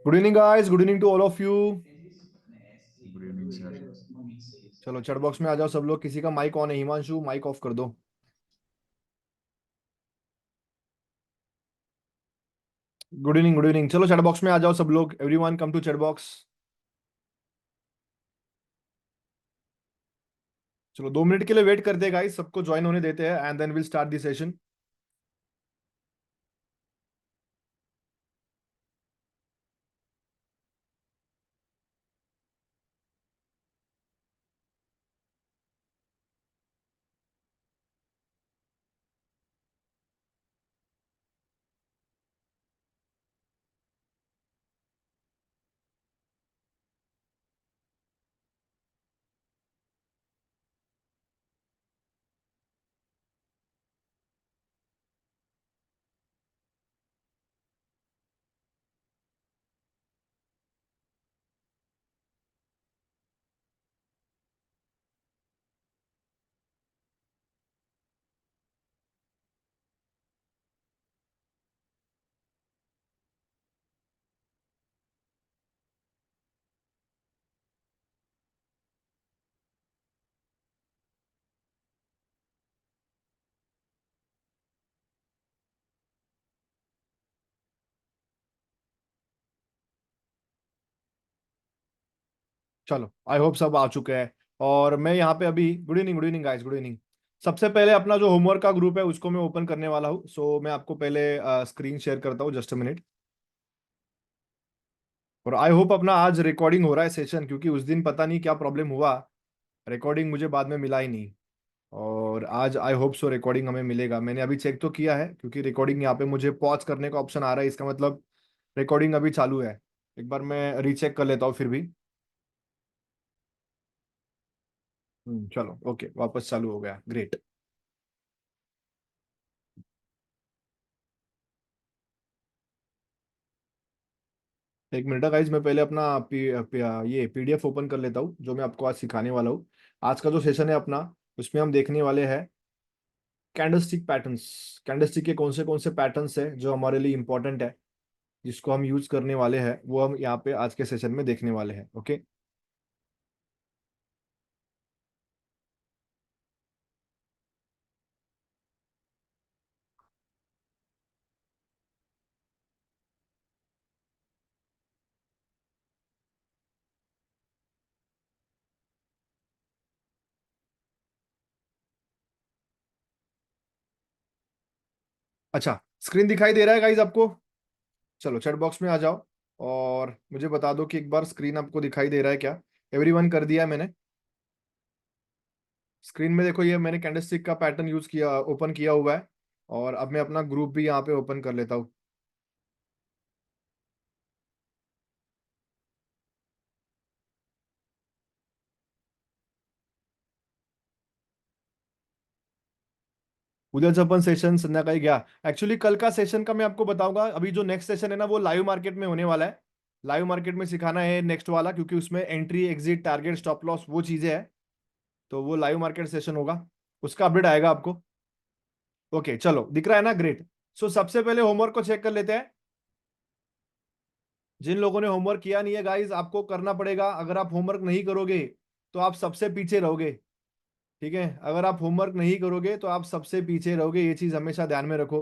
Good evening guys, good evening to all of you. Good evening sir. चलो chat box में आ जाओ सब लोग। किसी का माइक ऑन है? हिमांशु, माइक ऑफ कर दो। Good evening, good evening. चलो चैट बॉक्स में आ जाओ सब लोग। Everyone come to chat box. चलो 2 मिनट के लिए वेट करते हैं गाइस, सबको ज्वाइन होने देते हैं and then will start the session. चलो आई होप सब आ चुके हैं। और मैं यहाँ पे अभी good evening, good evening guys, good evening. सबसे पहले अपना जो होमवर्क का ग्रुप है उसको मैं ओपन करने वाला हूँ। सो मैं आपको पहले स्क्रीन शेयर करता हूँ, जस्ट अ मिनट। और आई होप अपना आज रिकॉर्डिंग हो रहा है सेशन, क्योंकि उस दिन पता नहीं क्या प्रॉब्लम हुआ, रिकॉर्डिंग मुझे बाद में मिला ही नहीं। और आज आई होप सो रिकॉर्डिंग हमें मिलेगा। मैंने अभी चेक तो किया है, क्योंकि रिकॉर्डिंग यहाँ पे मुझे पॉज करने का ऑप्शन आ रहा है, इसका मतलब रिकॉर्डिंग अभी चालू है। एक बार मैं रीचेक कर लेता हूँ फिर भी। चलो ओके, वापस चालू हो गया, ग्रेट। एक मिनट गाइज, मैं पहले अपना ये पीडीएफ ओपन कर लेता हूँ जो मैं आपको आज सिखाने वाला हूँ। आज का जो सेशन है अपना, उसमें हम देखने वाले हैं कैंडलस्टिक पैटर्न्स। कैंडलस्टिक के कौन से पैटर्न्स है जो हमारे लिए इंपॉर्टेंट है, जिसको हम यूज करने वाले हैं, वो हम यहाँ पे आज के सेशन में देखने वाले हैं। ओके। अच्छा, स्क्रीन दिखाई दे रहा है गाइज आपको? चलो चैट बॉक्स में आ जाओ और मुझे बता दो कि एक बार स्क्रीन आपको दिखाई दे रहा है क्या। एवरीवन कर दिया है मैंने। स्क्रीन में देखो, ये मैंने कैंडलस्टिक का पैटर्न यूज किया, ओपन किया हुआ है। और अब मैं अपना ग्रुप भी यहाँ पे ओपन कर लेता हूँ। उद्याचं पण सेशन संध्याकाळी घ्या। एक्चुअली कल का सेशन का मैं आपको बताऊंगा। अभी जो नेक्स्ट सेशन है ना, वो लाइव मार्केट में होने वाला है। लाइव मार्केट में सिखाना है नेक्स्ट वाला, क्योंकि उसमें entry, exit, target, stop loss, वो चीजें हैं। तो वो लाइव मार्केट सेशन होगा, उसका अपडेट आएगा आपको। ओके चलो, दिख रहा है ना, ग्रेट। सो सबसे पहले होमवर्क को चेक कर लेते हैं। जिन लोगों ने होमवर्क किया नहीं है गाइज, आपको करना पड़ेगा। अगर आप होमवर्क नहीं करोगे तो आप सबसे पीछे रहोगे। ठीक है, अगर आप होमवर्क नहीं करोगे तो आप सबसे पीछे रहोगे, ये चीज हमेशा ध्यान में रखो।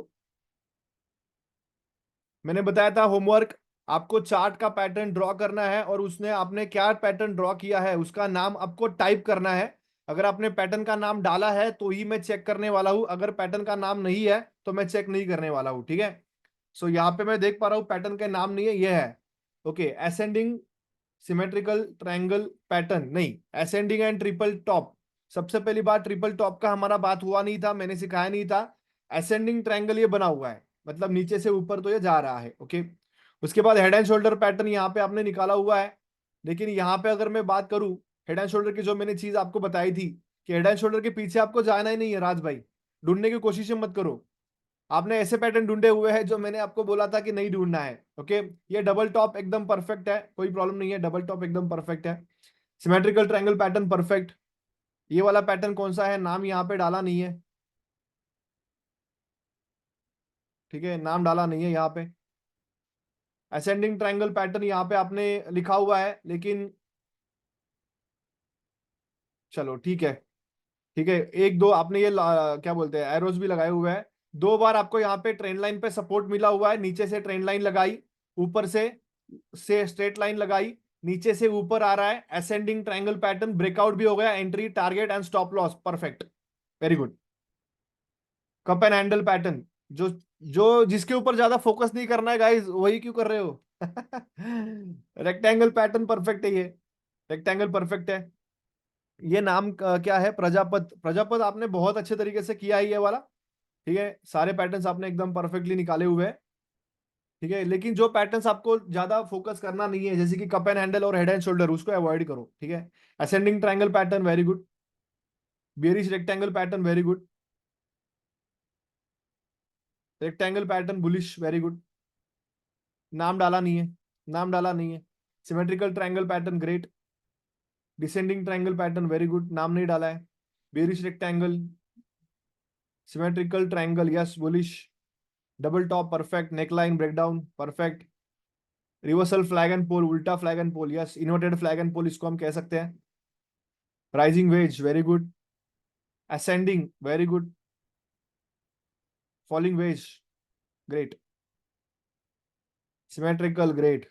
मैंने बताया था होमवर्क, आपको चार्ट का पैटर्न ड्रॉ करना है और उसने आपने क्या पैटर्न ड्रॉ किया है उसका नाम आपको टाइप करना है। अगर आपने पैटर्न का नाम डाला है तो ही मैं चेक करने वाला हूं, अगर पैटर्न का नाम नहीं है तो मैं चेक नहीं करने वाला हूं। ठीक है। सो यहाँ पे मैं देख पा रहा हूँ पैटर्न का नाम नहीं है, ये है। Okay, ascending symmetrical triangle pattern नहीं, असेंडिंग एंड ट्रिपल टॉप। सबसे पहली बात, ट्रिपल टॉप का हमारा बात हुआ नहीं था, मैंने सिखाया नहीं था। असेंडिंग ट्रायंगल ये बना हुआ है, मतलब नीचे से ऊपर तो ये जा रहा है। ओके। उसके बाद हेड एंड शोल्डर पैटर्न यहाँ पे आपने निकाला हुआ है। लेकिन यहाँ पे अगर मैं बात करूं, हेड एंड शोल्डर की जो मैंने चीज आपको बताई थी कि हेड एंड शोल्डर के पीछे आपको जाना ही नहीं है राज भाई, ढूंढने की कोशिश मत करो। आपने ऐसे पैटर्न ढूंढे हुए हैं जो मैंने आपको बोला था कि नहीं ढूंढना है। ओके। ये डबल टॉप एकदम परफेक्ट है, कोई प्रॉब्लम नहीं है, डबल टॉप एकदम परफेक्ट है। Symmetrical triangle pattern perfect. ये वाला पैटर्न कौन सा है, नाम यहाँ पे डाला नहीं है। ठीक है, नाम डाला नहीं है यहाँ पे। असेंडिंग ट्रायंगल पैटर्न यहाँ पे आपने लिखा हुआ है, लेकिन चलो ठीक है, ठीक है। एक दो आपने ये क्या बोलते हैं एरोज भी लगाए हुए हैं। दो बार आपको यहाँ पे ट्रेंड लाइन पे सपोर्ट मिला हुआ है, नीचे से ट्रेंड लाइन लगाई, ऊपर से स्ट्रेट लाइन लगाई, नीचे से ऊपर आ रहा है, असेंडिंग ट्रायंगल पैटर्न, ब्रेकआउट भी हो गया, entry, target and stop loss, perfect, very good. Cup and handle pattern, जो जो जिसके ऊपर ज्यादा फोकस नहीं करना है गाइस, वही क्यों कर रहे हो? रेक्टेंगल पैटर्न परफेक्ट है ये, रेक्टेंगल परफेक्ट है। ये नाम क्या है? प्रजापत। प्रजापत आपने बहुत अच्छे तरीके से किया है ये वाला, ठीक है। सारे पैटर्न्स आपने एकदम परफेक्टली निकाले हुए हैं, ठीक है। लेकिन जो पैटर्न्स आपको ज्यादा फोकस करना नहीं है, जैसे कि कप एंड हैंडल और हेड एंड शोल्डर, उसको अवॉइड करो, ठीक है। Ascending triangle pattern, very good. Bearish rectangle pattern, very good. Rectangle pattern bullish, very good. नाम डाला नहीं है, नाम डाला नहीं है। Symmetrical triangle pattern, great. Descending triangle pattern, very good, नाम नहीं डाला है। Bearish rectangle, symmetrical triangle, yes, bullish. Double top, perfect. Neckline breakdown, perfect. Reversal flag and pole, उल्टा flag and pole, yes, inverted flag and pole इसको हम कह सकते हैं। Rising wedge, very good. Ascending, very good. Falling wedge, great. Symmetrical, great.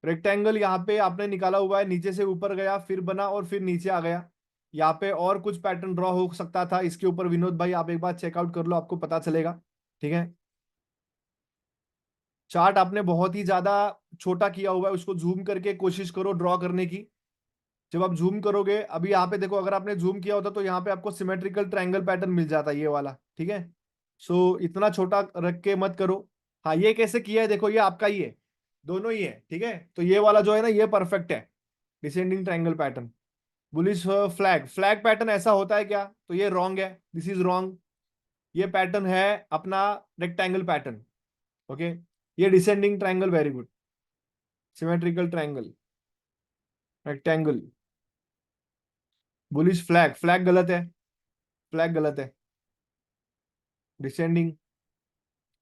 Rectangle यहाँ पे आपने निकाला हुआ है, नीचे से ऊपर गया, फिर बना और फिर नीचे आ गया। यहाँ पे और कुछ पैटर्न ड्रॉ हो सकता था इसके ऊपर, विनोद भाई आप एक बार चेकआउट कर लो, आपको पता चलेगा, ठीक है। चार्ट आपने बहुत ही ज्यादा छोटा किया हुआ है, उसको जूम करके कोशिश करो ड्रॉ करने की। जब आप जूम करोगे, अभी यहाँ पे देखो, अगर आपने जूम किया होता तो यहाँ पे आपको सिमेट्रिकल ट्रायंगल पैटर्न मिल जाता, ये वाला, ठीक है। सो इतना छोटा रख के मत करो। हाँ, ये कैसे किया है देखो, ये आपका ही है, दोनों ही है, ठीक है। तो ये वाला जो है ना, ये परफेक्ट है, descending triangle pattern. Bullish flag, flag pattern ऐसा होता है क्या? तो ये रॉन्ग है, दिस इज रॉन्ग। ये पैटर्न है अपना रेक्टेंगल पैटर्न, ओके। ये descending triangle, very good. Symmetrical triangle, rectangle, bullish flag, flag गलत है, फ्लैग गलत है। डिसेंडिंग,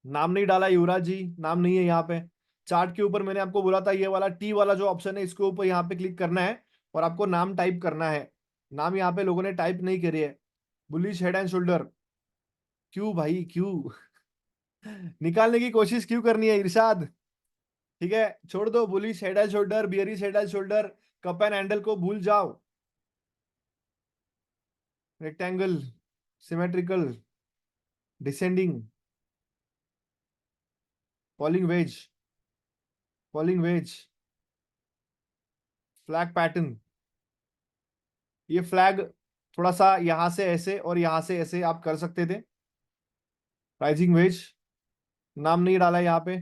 नाम नहीं डाला युवराज जी, नाम नहीं है यहाँ पे। चार्ट के ऊपर मैंने आपको बोला था, ये वाला टी वाला जो ऑप्शन है, इसके ऊपर यहाँ पे क्लिक करना है और आपको नाम टाइप करना है। नाम यहाँ पे लोगों ने टाइप नहीं करी है। बुलिश हेड एंड शोल्डर, क्यों भाई क्यों? निकालने की कोशिश क्यों करनी है इरशाद? ठीक है, छोड़ दो। Bullish head and shoulder, bearish head and shoulder, cup and handle को भूल जाओ। Rectangle, symmetrical, descending, falling veg, falling veg, flag pattern. ये फ्लैग थोड़ा सा यहां से ऐसे और यहां से ऐसे आप कर सकते थे। राइजिंग वेज, नाम नहीं डाला यहाँ पे,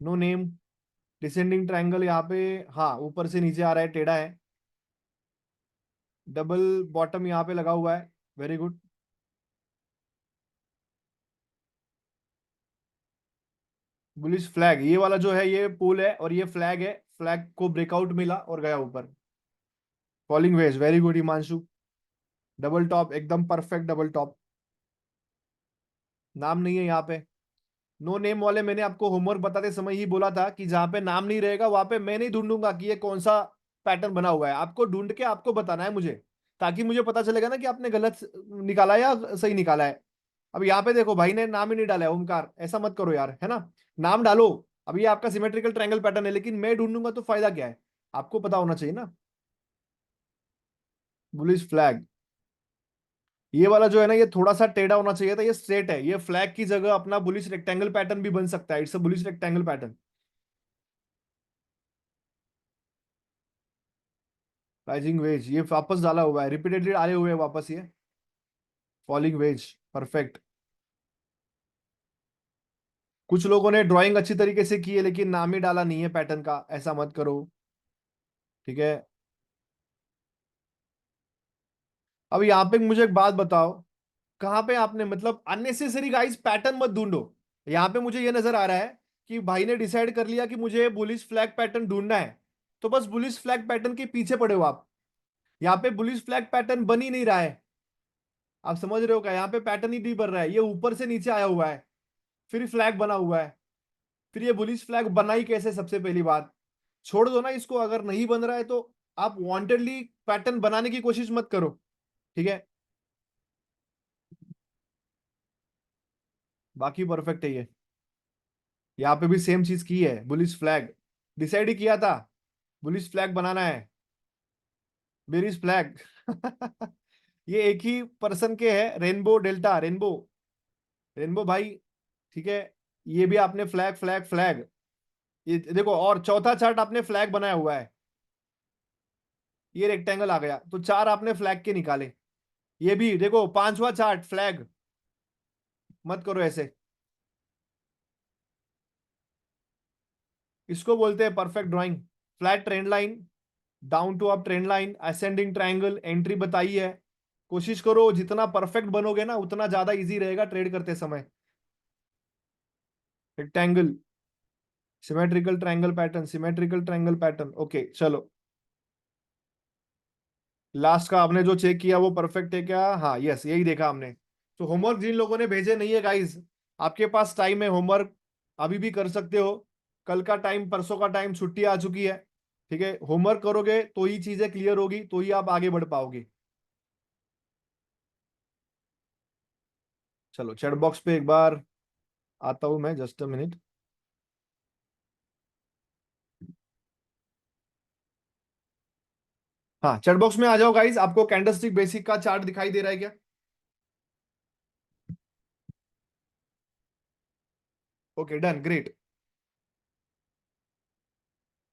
नो नेम। डिसेंडिंग ट्रायंगल यहाँ पे, हाँ, ऊपर से नीचे आ रहा है, टेढ़ा है। डबल बॉटम यहाँ पे लगा हुआ है, वेरी गुड। बुलिश फ्लैग, ये वाला जो है ये पोल है और ये फ्लैग है, फ्लैग को ब्रेकआउट मिला और गया ऊपर। Falling veg, very good Himanshu. Double top, एकदम परफेक्ट डबल टॉप। नाम नहीं है यहाँ पे। नो नेम वाले मैंने आपको होमवर्क बताते समय ही बोला था कि जहां पे नाम नहीं रहेगा वहां पे मैं नहीं ढूंढूंगा कि ये कौन सा पैटर्न बना हुआ है, आपको ढूंढ के आपको बताना है मुझे, ताकि मुझे पता चलेगा ना कि आपने गलत निकाला है या सही निकाला है। अब यहाँ पे देखो, भाई ने नाम ही नहीं डाला है, ओमकार, ऐसा मत करो यार, है ना। नाम डालो। अब ये आपका सिमेट्रिकल ट्रायंगल पैटर्न है, लेकिन मैं ढूंढूंगा तो फायदा क्या है? आपको पता होना चाहिए ना। बुलिश फ्लैग, ये वाला जो है ना, ये थोड़ा सा टेढ़ा होना चाहिए था, ये स्ट्रेट है। ये फ्लैग की जगह अपना बुलिश रेक्टेंगल पैटर्न भी बन सकता है, it's a bullish rectangle pattern. Rising veg, ये वापस डाला हुआ है, रिपीटेडली डाले हुए हैं वापस ये। Falling veg, perfect. कुछ लोगों ने ड्राइंग अच्छी तरीके से की है, लेकिन नाम ही डाला नहीं है पैटर्न का, ऐसा मत करो, ठीक है। अब यहाँ पे मुझे एक बात बताओ, कहाँ पे आपने मतलब अननेसेसरी गाइस पैटर्न मत ढूंढो। यहाँ पे मुझे ये नजर आ रहा है कि भाई ने डिसाइड कर लिया कि मुझे बुलिश फ्लैग पैटर्न ढूंढना है, तो बस बुलिश फ्लैग पैटर्न के पीछे पड़े हो आप। यहाँ पे बुलिश फ्लैग पैटर्न बन ही नहीं रहा है, आप समझ रहे हो क्या? यहाँ पे पैटर्न ही नहीं बन रहा है, ये ऊपर से नीचे आया हुआ है, फिर फ्लैग बना हुआ है। फिर ये बुलिश फ्लैग बना ही कैसे, सबसे पहली बात छोड़ दो ना इसको, अगर नहीं बन रहा है तो आप वांटेडली पैटर्न बनाने की कोशिश मत करो, ठीक है। बाकी परफेक्ट है ये। यहाँ पे भी सेम चीज की है, बुलिश फ्लैग डिसाइड ही किया था, बुलिश फ्लैग बनाना है, बेरिश फ्लैग। ये एक ही पर्सन के है, रेनबो डेल्टा, रेनबो, रेनबो भाई, ठीक है। ये भी आपने फ्लैग फ्लैग फ्लैग, ये देखो, और चौथा चार्ट आपने फ्लैग बनाया हुआ है, ये रेक्टेंगल आ गया, तो चार आपने फ्लैग के निकाले। ये भी देखो, पांचवा चार्ट फ्लैग, मत करो ऐसे। इसको बोलते हैं perfect drawing. Flat trend line, down to up trend line, ascending triangle, entry बताई है। कोशिश करो जितना परफेक्ट बनोगे ना उतना ज्यादा इजी रहेगा ट्रेड करते समय। Rectangle, symmetrical triangle pattern, symmetrical triangle pattern, okay चलो। लास्ट का आपने जो चेक किया वो परफेक्ट है क्या? हाँ यस, यही देखा हमने। तो होमवर्क जिन लोगों ने भेजे नहीं है गाइस, आपके पास टाइम है, होमवर्क अभी भी कर सकते हो। कल का टाइम, परसों का टाइम, छुट्टी आ चुकी है, ठीक है। होमवर्क करोगे तो ही चीजें क्लियर होगी, तो ही आप आगे बढ़ पाओगे। चलो चैट बॉक्स पे एक बार आता हूं मैं, जस्ट अ मिनट। हाँ चैट बॉक्स में आ जाओ गाइस, आपको कैंडलस्टिक बेसिक का चार्ट दिखाई दे रहा है क्या? Okay done, great.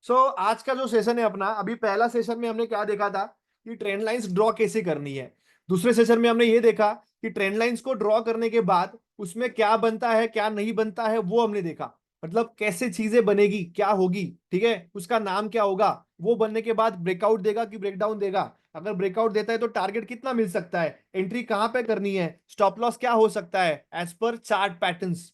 आज का जो सेशन है अपना, अभी पहला सेशन में हमने क्या देखा था कि ट्रेंड लाइंस ड्रॉ कैसे करनी है। दूसरे सेशन में हमने ये देखा कि ट्रेंड लाइंस को ड्रॉ करने के बाद उसमें क्या बनता है क्या नहीं बनता है, वो हमने देखा। मतलब कैसे चीजें बनेगी, क्या होगी, ठीक है, उसका नाम क्या होगा, वो बनने के बाद ब्रेकआउट देगा कि ब्रेकडाउन देगा, अगर ब्रेकआउट देता है तो टारगेट कितना मिल सकता है, एंट्री कहां पे करनी है, स्टॉप लॉस क्या हो सकता है एज पर चार्ट पैटर्न्स।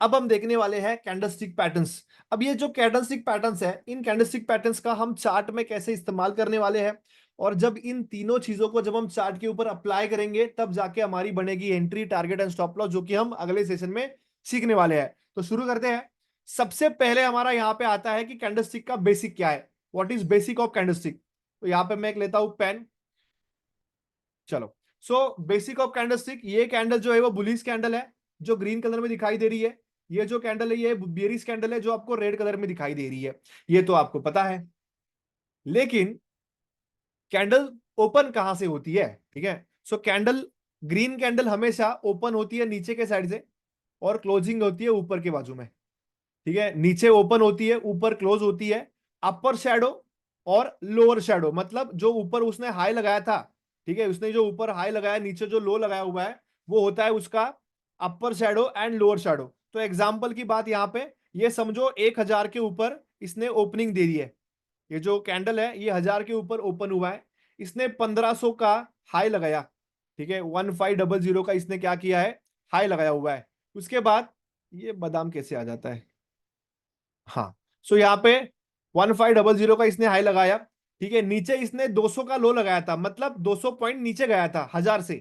अब हम देखने वाले हैं कैंडलस्टिक पैटर्न्स। अब ये जो कैंडलस्टिक पैटर्न्स है, इन कैंडलस्टिक पैटर्न्स का हम चार्ट में कैसे इस्तेमाल करने वाले हैं, और जब इन तीनों चीजों को जब हम चार्ट के ऊपर अप्लाई करेंगे तब जाके हमारी बनेगी entry, target and stop loss, जो कि हम अगले सेशन में सीखने वाले हैं। तो शुरू करते हैं। सबसे पहले हमारा यहाँ पे आता है कि कैंडलस्टिक का बेसिक क्या है, what is basic of candlestick. तो यहाँ पे मैं एक लेता हूं पेन। चलो, बेसिक ऑफ कैंडलस्टिक, ये कैंडल जो है वो बुलिश कैंडल है, जो ग्रीन कलर में दिखाई दे रही है। ये जो कैंडल है ये बेरिश कैंडल है, जो आपको रेड कलर में दिखाई दे रही है। ये तो आपको पता है। लेकिन कैंडल ओपन कहां से होती है, ठीक है। कैंडल, ग्रीन कैंडल हमेशा ओपन होती है नीचे के साइड से, और क्लोजिंग होती है ऊपर के बाजू में, ठीक है। नीचे ओपन होती है, ऊपर क्लोज होती है। अपर शैडो और लोअर शैडो, मतलब जो ऊपर उसने हाई लगाया था, ठीक है, उसने जो ऊपर हाई लगाया, नीचे जो लो लगाया हुआ है, वो होता है उसका अपर शैडो एंड लोअर शैडो। तो एग्जांपल की बात यहां पे, ये समझो 1000 के ऊपर इसने ओपनिंग दे दी है। ये जो कैंडल है ये 1000 के ऊपर ओपन हुआ है, इसने 1500 का हाई लगाया, ठीक है, 1500 का इसने क्या किया है, हाई लगाया हुआ है। उसके बाद ये बादाम कैसे आ जाता है, हाँ। यहाँ पे 1500 का इसने हाई लगाया, ठीक है, नीचे इसने 200 का लो लगाया था, मतलब 200 पॉइंट नीचे गया था 1000 से।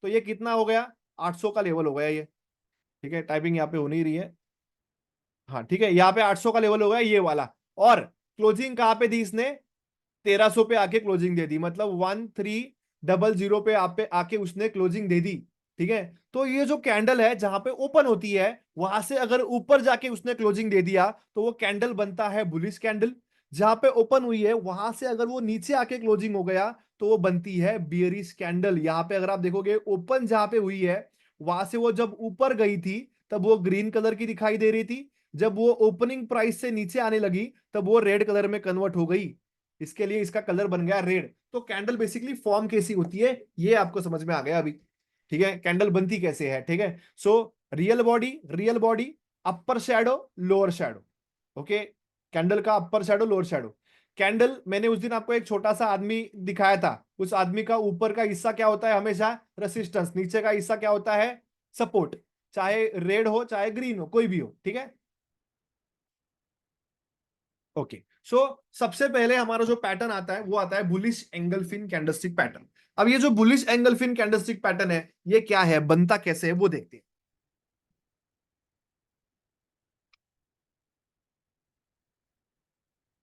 तो ये कितना हो गया, 800 का लेवल हो गया ये, ठीक है। टाइपिंग यहाँ पे हो नहीं रही है, हाँ ठीक है, यहाँ पे 800 का लेवल हो गया ये वाला। और क्लोजिंग कहाँ पे दी इसने, 1300 पे आके क्लोजिंग दे दी, मतलब 1300 पे आप पे आके उसने क्लोजिंग दे दी, ठीक है। तो ये जो कैंडल है जहां पे ओपन होती है, वहां से अगर ऊपर जाके उसने क्लोजिंग दे दिया तो वो कैंडल बनता है बुलिश कैंडल। जहां पे ओपन हुई है वहां से अगर वो नीचे आके क्लोजिंग हो गया तो वो बनती है बियरिश कैंडल। यहाँ पे अगर आप देखोगे ओपन जहां पे हुई है, वहां से वो जब ऊपर गई थी तब वो ग्रीन कलर की दिखाई दे रही थी, जब वो ओपनिंग प्राइस से नीचे आने लगी तब वो रेड कलर में कन्वर्ट हो गई, इसके लिए इसका कलर बन गया रेड। तो कैंडल बेसिकली फॉर्म कैसी होती है ये आपको समझ में आ गया अभी, ठीक है, कैंडल बनती कैसे है, ठीक है। Real body, real body, upper shadow, lower shadow, okay. Candle का upper shadow, lower shadow. Candle, मैंने उस दिन आपको एक छोटा सा आदमी दिखाया था, उस आदमी का ऊपर का हिस्सा क्या होता है, हमेशा रेसिस्टेंस, नीचे का हिस्सा क्या होता है, सपोर्ट, चाहे रेड हो चाहे ग्रीन हो, कोई भी हो, ठीक है। ओके, सबसे पहले हमारा जो पैटर्न आता है वो आता है बुलिश एंगलफिन कैंडलस्टिक पैटर्न। अब ये जो बुलिश एंगलफिन कैंडलस्टिक पैटर्न है ये क्या है, बनता कैसे है, वो देखते हैं।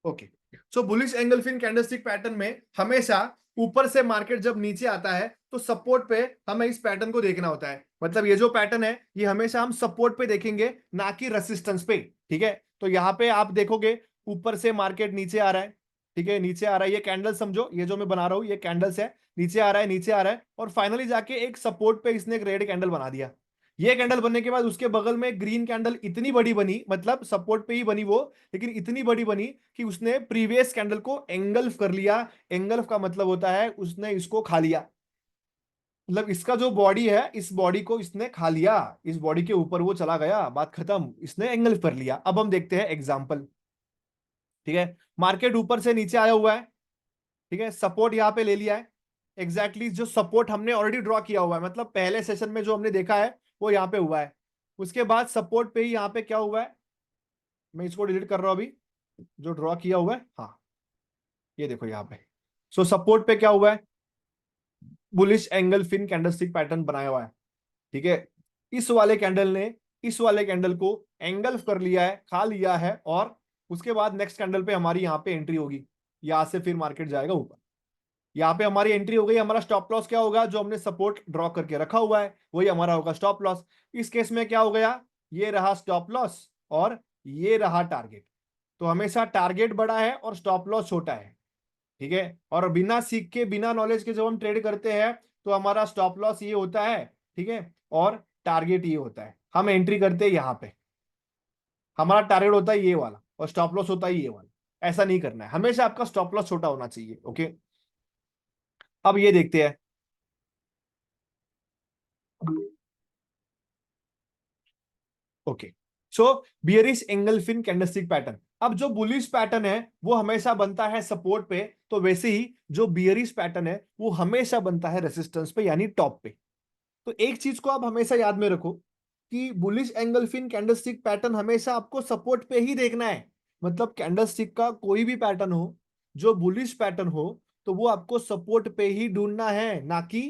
ओके, सो बुलिश एंगल्फिन कैंडलस्टिक पैटर्न में हमेशा ऊपर से मार्केट जब नीचे आता है तो सपोर्ट पे हमें इस पैटर्न को देखना होता है। मतलब ये जो पैटर्न है ये हमेशा हम सपोर्ट पे देखेंगे, ना कि रेसिस्टेंस पे। ठीक है, तो यहाँ पे आप देखोगे ऊपर से मार्केट नीचे आ रहा है। ठीक है, नीचे आ रहा है, ये कैंडल समझो, ये जो मैं बना रहा हूं ये कैंडल्स है, नीचे आ रहा है, नीचे आ रहा है, और फाइनली जाके एक सपोर्ट पे इसने एक रेड कैंडल बना दिया। ये कैंडल बनने के बाद उसके बगल में ग्रीन कैंडल इतनी बड़ी बनी, मतलब सपोर्ट पे ही बनी वो, लेकिन इतनी बड़ी बनी कि उसने प्रीवियस कैंडल को एंगल्फ कर लिया। एंगल्फ का मतलब होता है उसने इसको खा लिया, मतलब इसका जो बॉडी है इस बॉडी को इसने खा लिया, इस बॉडी के ऊपर वो चला गया, बात खत्म, इसने एंगल्फ कर लिया। अब हम देखते हैं एग्जांपल। ठीक है, मार्केट ऊपर से नीचे आया हुआ है। ठीक है, सपोर्ट यहां पे ले लिया है, एग्जैक्टली जो सपोर्ट हमने ऑलरेडी ड्रॉ किया हुआ है, मतलब पहले सेशन में जो हमने देखा है वो यहाँ पे हुआ है। उसके बाद सपोर्ट पे ही यहाँ पे क्या हुआ है, मैं इसको डिलीट कर रहा हूं अभी, जो ड्रॉ किया हुआ है, हाँ ये देखो यहाँ पे। सो सपोर्ट पे क्या हुआ है, bullish engulfing candlestick pattern बनाया हुआ है। ठीक है, इस वाले कैंडल ने इस वाले कैंडल को एंगल्फ कर लिया है, खा लिया है, और उसके बाद नेक्स्ट कैंडल पे हमारी यहाँ पे एंट्री होगी, यहां से फिर मार्केट जाएगा ऊपर। यहाँ पे हमारी एंट्री हो गई, हमारा स्टॉप लॉस क्या होगा, जो हमने सपोर्ट ड्रॉ करके रखा हुआ है वही हमारा होगा स्टॉप लॉस। इस केस में क्या हो गया, ये रहा स्टॉप लॉस और ये रहा टारगेट। तो हमेशा टारगेट बड़ा है और स्टॉप लॉस छोटा है। ठीक है, और बिना सीख के बिना नॉलेज के जब हम ट्रेड करते हैं तो हमारा स्टॉप लॉस ये होता है। ठीक है, और टारगेट ये होता है, हम एंट्री करते हैं यहाँ पे, हमारा टारगेट होता है ये वाला और स्टॉप लॉस होता है ये वाला। ऐसा नहीं करना है, हमेशा आपका स्टॉप लॉस छोटा होना चाहिए। ओके, अब ये देखते हैं। ओके, सो बियरिश एंगल्फिन कैंडलस्टिक पैटर्न। अब जो बुलिश पैटर्न है वो हमेशा बनता है सपोर्ट पे, तो वैसे ही जो बियरिश पैटर्न है वो हमेशा बनता है रेसिस्टेंस पे, यानी टॉप पे। तो एक चीज को आप हमेशा याद में रखो कि बुलिश एंगल्फिन कैंडलस्टिक पैटर्न हमेशा आपको सपोर्ट पे ही देखना है। मतलब कैंडलस्टिक का कोई भी पैटर्न हो, जो बुलिश पैटर्न हो, तो वो आपको सपोर्ट पे ही ढूंढना है, ना कि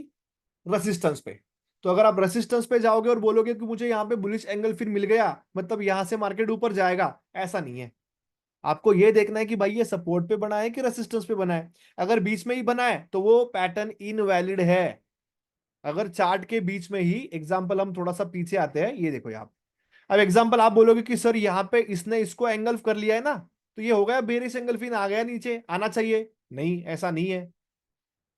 रेसिस्टेंस पे। तो अगर आप रेसिस्टेंस पे जाओगे और बोलोगे कि मुझे यहाँ पे बुलिश एंगल फिर मिल गया, मतलब यहां से मार्केट ऊपर जाएगा, ऐसा नहीं है। आपको ये देखना है कि भाई ये सपोर्ट पे बना है कि रेसिस्टेंस पे बना है। अगर बीच में ही बना है तो वो पैटर्न इनवैलिड है। अगर चार्ट के बीच में ही, एग्जांपल हम थोड़ा सा पीछे आते हैं, ये देखो यहाँ। अब एग्जांपल आप बोलोगे कि सर यहाँ पे इसने इसको एंगल्फ कर लिया है ना, तो ये हो गया बेरिश एंगल फिर आ गया, नीचे आना चाहिए, नहीं ऐसा नहीं है।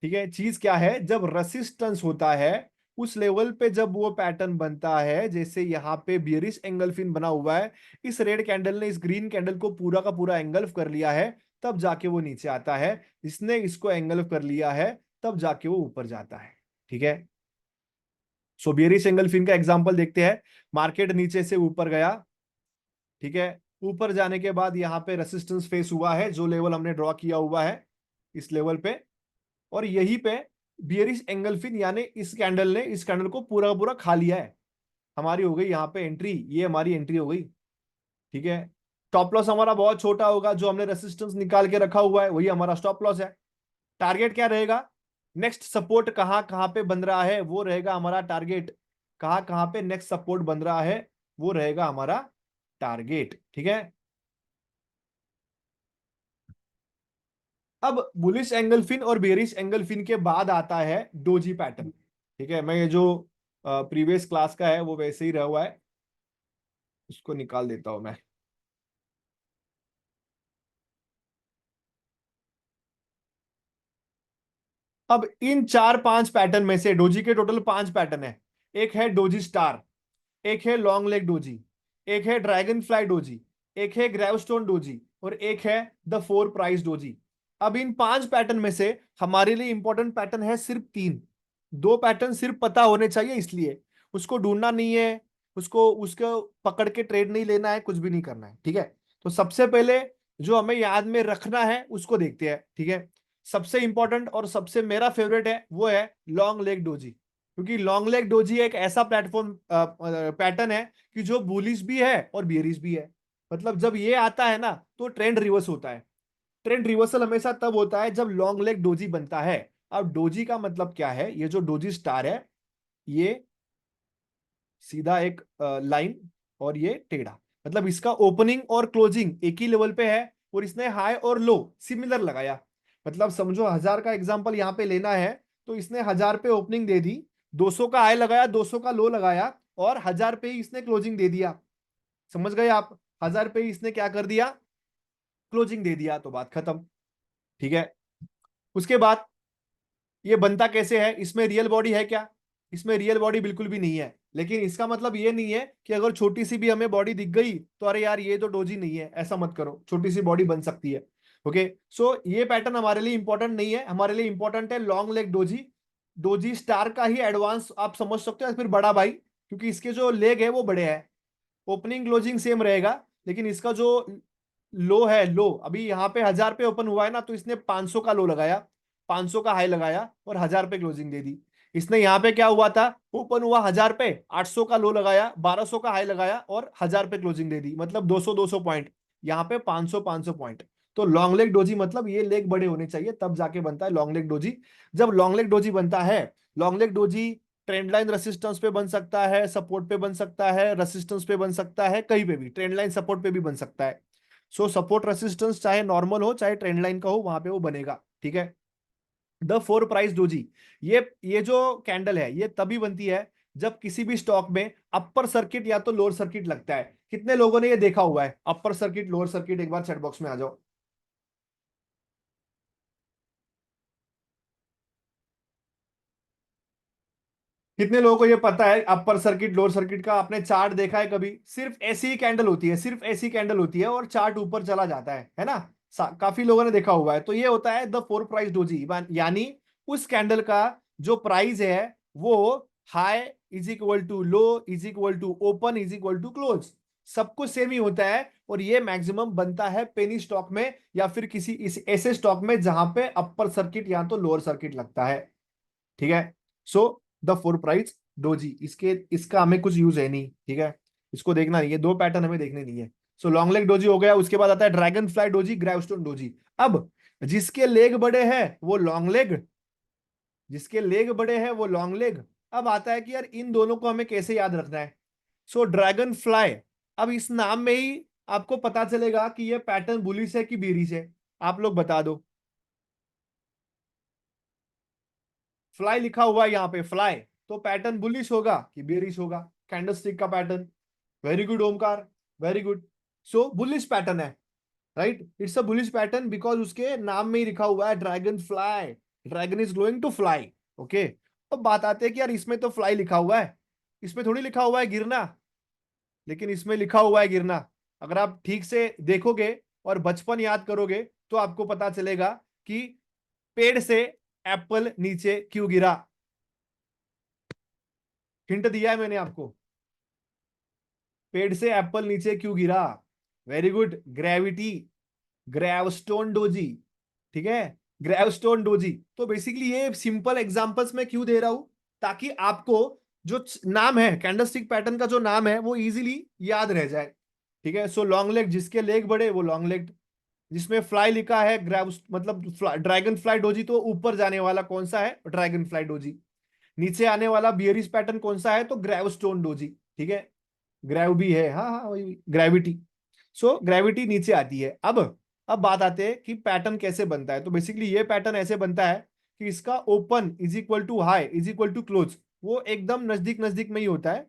ठीक है, चीज क्या है, जब रेसिस्टेंस होता है उस लेवल पे, जब वो पैटर्न बनता है, जैसे यहाँ पे बियरिश एंगल्फिन बना हुआ है, इस रेड कैंडल ने इस ग्रीन कैंडल को पूरा का पूरा एंगल्फ कर लिया है, तब जाके वो नीचे आता है। इसने इसको एंगल्फ कर लिया है, तब जाके वो ऊपर जाता है। ठीक है, सो बियरिश एंगल्फिन का एग्जांपल देखते हैं। मार्केट नीचे से ऊपर गया। ठीक है, ऊपर जाने के बाद यहाँ पे रेसिस्टेंस फेस हुआ है, जो लेवल हमने ड्रॉ किया हुआ है इस लेवल पे, और यहीं पे बियरिश एंगल्फिन यानी इस कैंडल ने इस कैंडल को पूरा का पूरा खा लिया है। हमारी हो गई यहाँ पे एंट्री, ये हमारी एंट्री हो गई। ठीक है, स्टॉप लॉस हमारा बहुत छोटा होगा, जो हमने रेसिस्टेंस निकाल के रखा हुआ है वही हमारा स्टॉप लॉस है। टारगेट क्या रहेगा, नेक्स्ट सपोर्ट कहाँ कहाँ पे बन रहा है वो रहेगा हमारा टारगेट। कहाँ कहाँ पे नेक्स्ट सपोर्ट बन रहा है वो रहेगा हमारा टारगेट। ठीक है, अब बुलिश एंगल्फिन और बेरिश एंगल्फिन के बाद आता है डोजी पैटर्न। ठीक है, मैं ये जो प्रीवियस क्लास का है वो वैसे ही रहा हुआ है, उसको निकाल देता हूं मैं। अब इन चार पांच पैटर्न में से डोजी के टोटल पांच पैटर्न है। एक है डोजी स्टार, एक है लॉन्ग लेग डोजी, एक है ड्रैगन फ्लाई डोजी, एक है ग्रेवस्टोन डोजी, और एक है द फोर प्राइस डोजी। अब इन पांच पैटर्न में से हमारे लिए इंपॉर्टेंट पैटर्न है सिर्फ तीन। दो पैटर्न सिर्फ पता होने चाहिए, इसलिए उसको ढूंढना नहीं है, उसको उसको पकड़ के ट्रेड नहीं लेना है, कुछ भी नहीं करना है। ठीक है, तो सबसे पहले जो हमें याद में रखना है उसको देखते हैं। ठीक है, सबसे इंपॉर्टेंट और सबसे मेरा फेवरेट है वो है लॉन्ग लेग डोजी, क्योंकि लॉन्ग लेग डोजी एक ऐसा प्लेटफॉर्म पैटर्न है कि जो बुलिश भी है और बियरिश भी है। मतलब जब ये आता है ना तो ट्रेंड रिवर्स होता है। ट्रेंड रिवर्सल हमेशा तब होता है जब लॉन्ग लेग डोजी बनता है। अब डोजी का मतलब क्या है, ये जो डोजी स्टार है ये सीधा एक लाइन और ये टेढ़ा, मतलब इसका ओपनिंग और क्लोजिंग एक ही लेवल पे है, और इसने हाई और लो सिमिलर लगाया। मतलब समझो 1000 का एग्जांपल यहाँ पे लेना है, तो इसने 1000 पे ओपनिंग दे दी, 200 का हाई लगाया, 200 का लो लगाया, और 1000 पे ही इसने क्लोजिंग दे दिया। समझ गए आप? 1000 पे ही इसने क्या कर दिया, क्लोजिंग दे दिया, तो बात खत्म। ठीक है। उसके बाद ये बनता कैसे है, इसमें रियल बॉडी है क्या? इसमें रियल बॉडी बिल्कुल भी नहीं है, लेकिन इसका मतलब ये नहीं है कि अगर छोटी सी भी हमें बॉडी दिख गई तो अरे यार ये तो डोजी नहीं है, ऐसा मत करो, छोटी सी बॉडी बन सकती है। ओके, सो ये पैटर्न हमारे लिए इंपॉर्टेंट नहीं है, हमारे लिए इंपॉर्टेंट है long leg doji. Doji star का ही एडवांस आप समझ सकते हो, या फिर बड़ा भाई, क्योंकि इसके जो लेग है वो बड़े हैं। ओपनिंग क्लोजिंग सेम रहेगा, लेकिन इसका जो लो है, लो अभी यहाँ पे 1000 पे ओपन हुआ है ना, तो इसने 500 का लो लगाया, 500 का हाई लगाया और 1000 पे क्लोजिंग दे दी। इसने यहाँ पे क्या हुआ था, ओपन हुआ 1000 पे, 800 का लो लगाया, 1200 का हाई लगाया और 1000 पे क्लोजिंग दे दी, मतलब 200 पॉइंट। यहाँ पे 500 पॉइंट। तो लॉन्ग लेग डोजी मतलब ये लेग बड़े होने चाहिए, तब जाके बनता है लॉन्ग लेग डोजी। जब लॉन्ग लेग डोजी बनता है, long leg doji trend line resistance पे बन सकता है, सपोर्ट पे बन सकता है, रेसिस्टेंस पे बन सकता है, कहीं पे भी ट्रेंड लाइन सपोर्ट पे भी बन सकता है। सो सपोर्ट रेसिस्टेंस चाहे नॉर्मल हो चाहे ट्रेंड लाइन का हो, वहां पे वो बनेगा। ठीक है। द फोर प्राइस डोजी, ये जो कैंडल है ये तभी बनती है जब किसी भी स्टॉक में अपर सर्किट या तो लोअर सर्किट लगता है। कितने लोगों ने ये देखा हुआ है, अपर सर्किट लोअर सर्किट? एक बार चैट बॉक्स में आ जाओ। कितने लोगों को ये पता है अपर सर्किट लोअर सर्किट का? आपने चार्ट देखा है कभी? सिर्फ ऐसी ही कैंडल होती है, सिर्फ ऐसी कैंडल होती है और चार्ट ऊपर चला जाता है ना? काफी लोगों ने देखा हुआ है। तो ये होता है द फोर प्राइस डोजी, यानी उस कैंडल का जो प्राइस है वो high is equal to low is equal to open is equal to close, सब कुछ सेम ही होता है। और ये मैक्सिमम बनता है पेनी स्टॉक में या फिर किसी इस ऐसे स्टॉक में जहां पे अपर सर्किट या तो लोअर सर्किट लगता है। ठीक है। So the four price doji, इसके इसका हमें कुछ यूज है नहीं। ठीक है, इसको देखना नहीं है, दो पैटर्न हमें देखने नहीं है। सो लॉन्ग लेग डोजी हो गया, उसके बाद आता है dragon fly doji, gravestone doji. अब जिसके लेग बड़े हैं वो लॉन्ग लेग, जिसके लेग बड़े हैं वो लॉन्ग लेग। अब आता है कि यार इन दोनों को हमें कैसे याद रखना है। सो ड्रैगन फ्लाई, अब इस नाम में ही आपको पता चलेगा कि ये पैटर्न बुलिश है कि बेरिश है। आप लोग बता दो। फ्लाई लिखा हुआ है यहाँ पे, फ्लाई, तो पैटर्न बुलिश होगा कि बेरिश होगा? कैंडलस्टिक का पैटर्न। Very good Omkar, very good. So bullish pattern है, right? It's a bullish pattern because उसके नाम में ही लिखा हुआ है dragonfly, dragon is going to fly. Okay. अब बात आती है कि यार इसमें तो फ्लाई लिखा हुआ है, इसमें थोड़ी लिखा हुआ है गिरना, लेकिन इसमें लिखा हुआ है गिरना। अगर आप ठीक से देखोगे और बचपन याद करोगे तो आपको पता चलेगा कि पेड़ से एप्पल नीचे क्यों गिरा। हिंट दिया है मैंने आपको, पेड़ से एप्पल नीचे क्यों गिरा? Very good, gravity, gravestone doji. ठीक है, ग्रेवस्टोन डोजी। तो बेसिकली ये सिंपल एग्जांपल्स मैं क्यों दे रहा हूं, ताकि आपको जो नाम है कैंडलस्टिक पैटर्न का, जो नाम है वो इजीली याद रह जाए। ठीक है। सो लॉन्ग लेग, जिसके लेग बड़े वो लॉन्ग लेग। जिसमें फ्लाई लिखा है ग्रेव मतलब ड्रैगन फ्लाई डोजी, तो ऊपर जाने वाला कौन सा है? Dragon fly doji. नीचे आने वाला बियरिश पैटर्न कौन सा है? तो ग्रेवस्टोन डोजी। ठीक है, ग्रेव भी है, हाँ हाँ वही ग्रेविटी। सो ग्रेविटी नीचे आती है। अब बात आते हैं कि पैटर्न कैसे बनता है। तो बेसिकली ये पैटर्न ऐसे बनता है कि इसका open is equal to high is equal to close, वो एकदम नजदीक नजदीक में ही होता है,